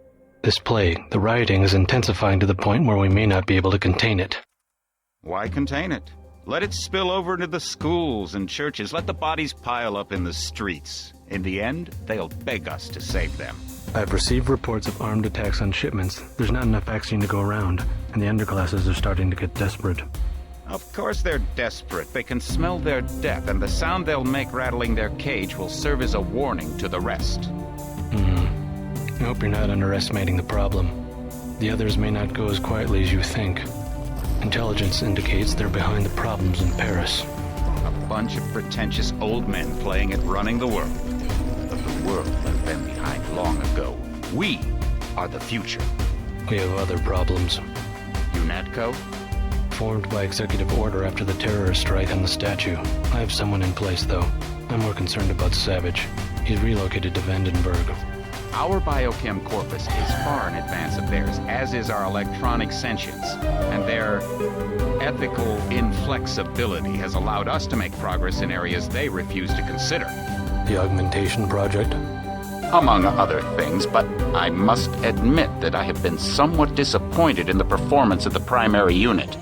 Speaker 6: This plague, the rioting is intensifying to the point where we may not be able to contain it.
Speaker 9: Why contain it? Let it spill over into the schools and churches. Let the bodies pile up in the streets. In the end, they'll beg us to save them.
Speaker 6: I've received reports of armed attacks on shipments. There's not enough vaccine to go around, and the underclasses are starting to get desperate.
Speaker 9: Of course they're desperate. They can smell their death, and the sound they'll make rattling their cage will serve as a warning to the rest.
Speaker 6: I hope you're not underestimating the problem. The others may not go as quietly as you think. Intelligence indicates they're behind the problems in Paris.
Speaker 9: A bunch of pretentious old men playing at running the world. But the world left them behind long ago. We are the future.
Speaker 6: We have other problems.
Speaker 9: UNATCO?
Speaker 6: Formed by executive order after the terrorist strike on the statue. I have someone in place, though. I'm more concerned about Savage. He's relocated to Vandenberg.
Speaker 9: Our biochem corpus is far in advance of theirs, as is our electronic sentience, and their ethical inflexibility has allowed us to make progress in areas they refuse to consider.
Speaker 6: The augmentation project?
Speaker 9: Among other things, but I must admit that I have been somewhat disappointed in the performance of the primary unit.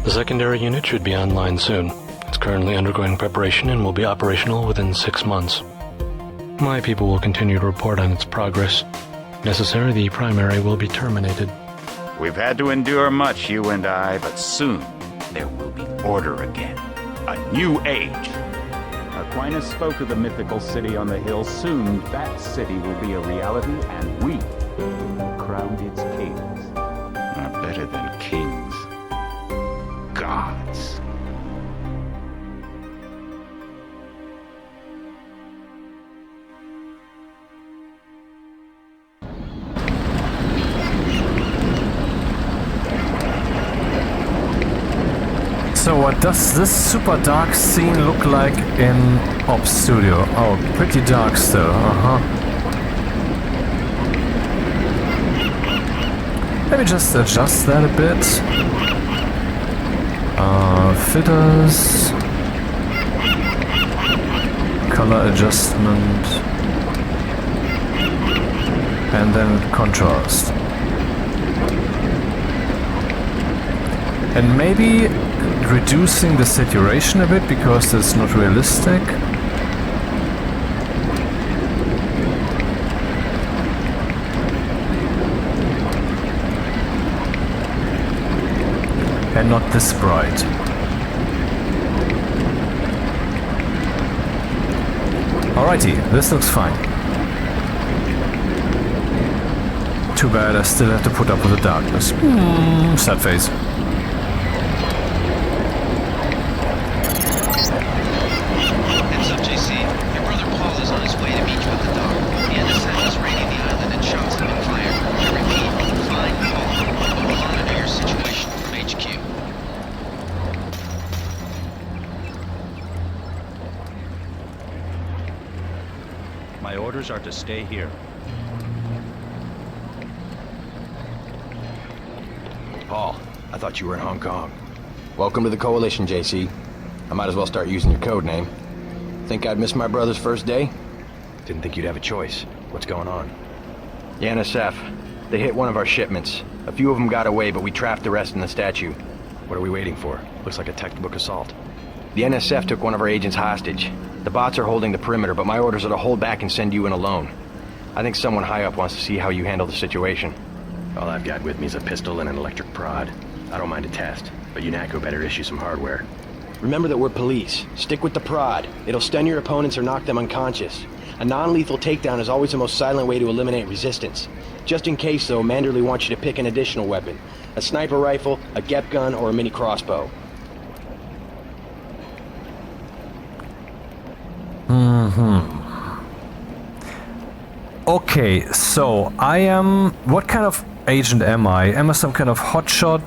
Speaker 6: The secondary unit should be online soon. It's currently undergoing preparation and will be operational within 6 months. My people will continue to report on its progress. If necessary, the primary will be terminated.
Speaker 9: We've had to endure much, you and I, but soon there will be order again. A new age. Aquinas spoke of the mythical city on the hill. Soon that city will be a reality, and we will crown its kings. Not better than kings. Gods.
Speaker 1: So what does this super dark scene look like in Ops Studio? Oh, pretty dark still, Let me just adjust that a bit. Filters. Color adjustment. And then contrast. And maybe reducing the saturation a bit because it's not realistic. And not this bright. Alrighty, this looks fine. Too bad I still have to put up with the darkness. Sad face.
Speaker 10: My orders are to stay here. Paul, I thought you were in Hong Kong. Welcome to the Coalition, JC. I might as well start using your code name. Think I'd miss my brother's first day? Didn't think you'd have a choice. What's going on? The NSF. They hit one of our shipments. A few of them got away, but we trapped the rest in the statue. What are we waiting for? Looks like a textbook assault. The NSF took one of our agents hostage. The bots are holding the perimeter, but my orders are to hold back and send you in alone. I think someone high up wants to see how you handle the situation. All I've got with me is a pistol and an electric prod. I don't mind a test, but UNATCO better issue some hardware. Remember that we're police. Stick with the prod. It'll stun your opponents or knock them unconscious. A non-lethal takedown is always the most silent way to eliminate resistance. Just in case, though, Manderley wants you to pick an additional weapon. A sniper rifle, a GEP gun, or a mini crossbow.
Speaker 1: Okay, so I am... What kind of agent am I? Am I some kind of hotshot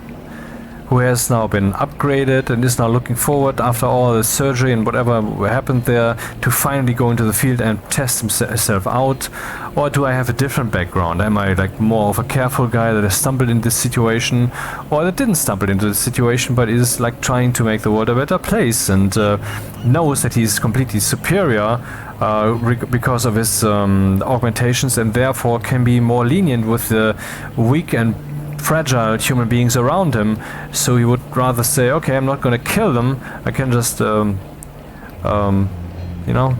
Speaker 1: who has now been upgraded and is now looking forward after all the surgery and whatever happened there to finally go into the field and test himself out? Or do I have a different background? Am I like more of a careful guy that has stumbled in this situation, or that didn't stumble into this situation but is like trying to make the world a better place and knows that he's completely superior because of his augmentations, and therefore can be more lenient with the weak and fragile human beings around him, so he would rather say, okay, I'm not gonna kill them, I can just you know,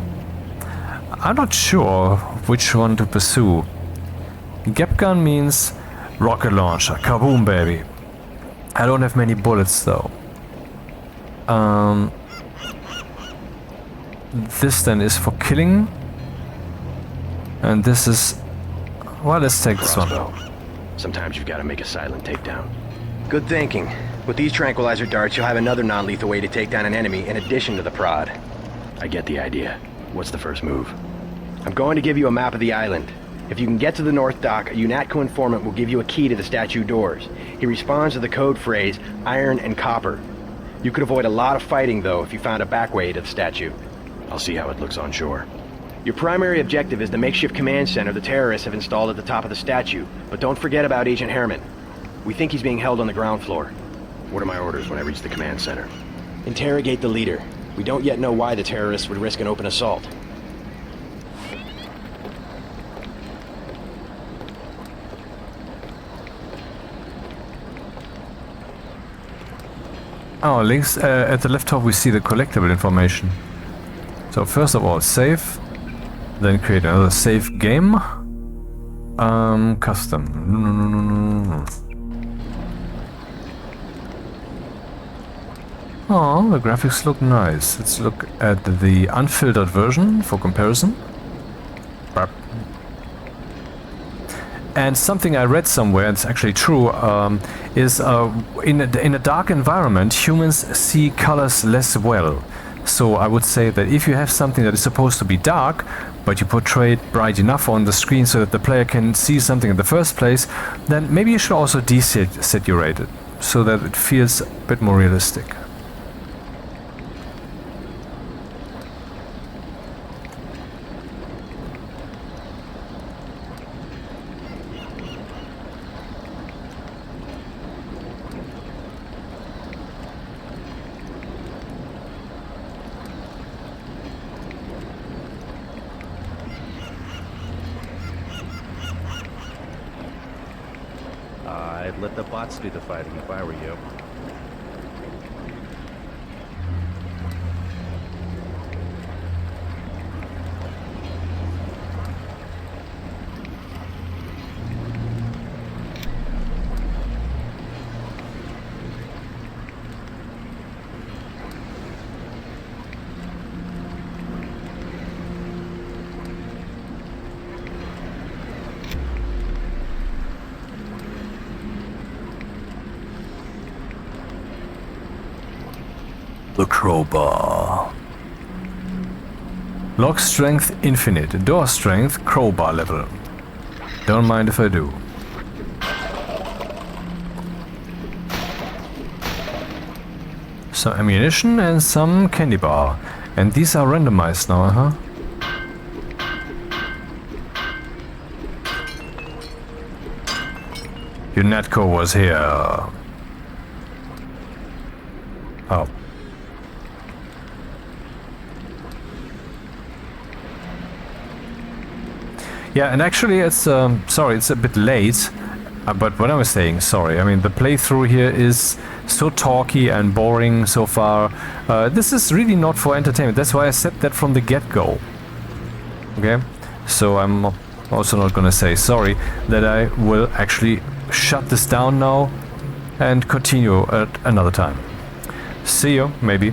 Speaker 1: I'm not sure which one to pursue. GEP gun means rocket launcher, kaboom baby. I don't have many bullets though. This then is for killing, and this is, well, let's take this one.
Speaker 10: Sometimes you've got to make a silent takedown. Good thinking. With these tranquilizer darts, you'll have another non-lethal way to take down an enemy in addition to the prod. I get the idea. What's the first move? I'm going to give you a map of the island. If you can get to the North Dock, a UNATCO informant will give you a key to the statue doors. He responds to the code phrase, iron and copper. You could avoid a lot of fighting, though, if you found a back way to the statue. I'll see how it looks on shore. Your primary objective is the makeshift command center the terrorists have installed at the top of the statue, but don't forget about Agent Herman. We think he's being held on the ground floor. What are my orders when I reach the command center? Interrogate the leader. We don't yet know why the terrorists would risk an open assault.
Speaker 1: Oh, links at the left top we see the collectible information. So first of all, save, then create another save game. Custom. No. Oh, the graphics look nice. Let's look at the unfiltered version for comparison. And something I read somewhere, it's actually true, is in a dark environment, humans see colors less well. So I would say that if you have something that is supposed to be dark, but you portray it bright enough on the screen so that the player can see something in the first place, then maybe you should also desaturate it, so that it feels a bit more realistic.
Speaker 11: I'd let the bots do the fighting if I were you.
Speaker 1: The crowbar. Lock strength infinite. Door strength crowbar level. Don't mind if I do. Some ammunition and some candy bar. And these are randomized now, huh? UNATCO was here. Oh. Yeah, and actually it's, sorry, it's a bit late, but what I was saying, sorry, I mean, the playthrough here is so talky and boring so far. This is really not for entertainment. That's why I said that from the get-go. Okay? So I'm also not gonna say sorry that I will actually shut this down now and continue at another time. See you, maybe.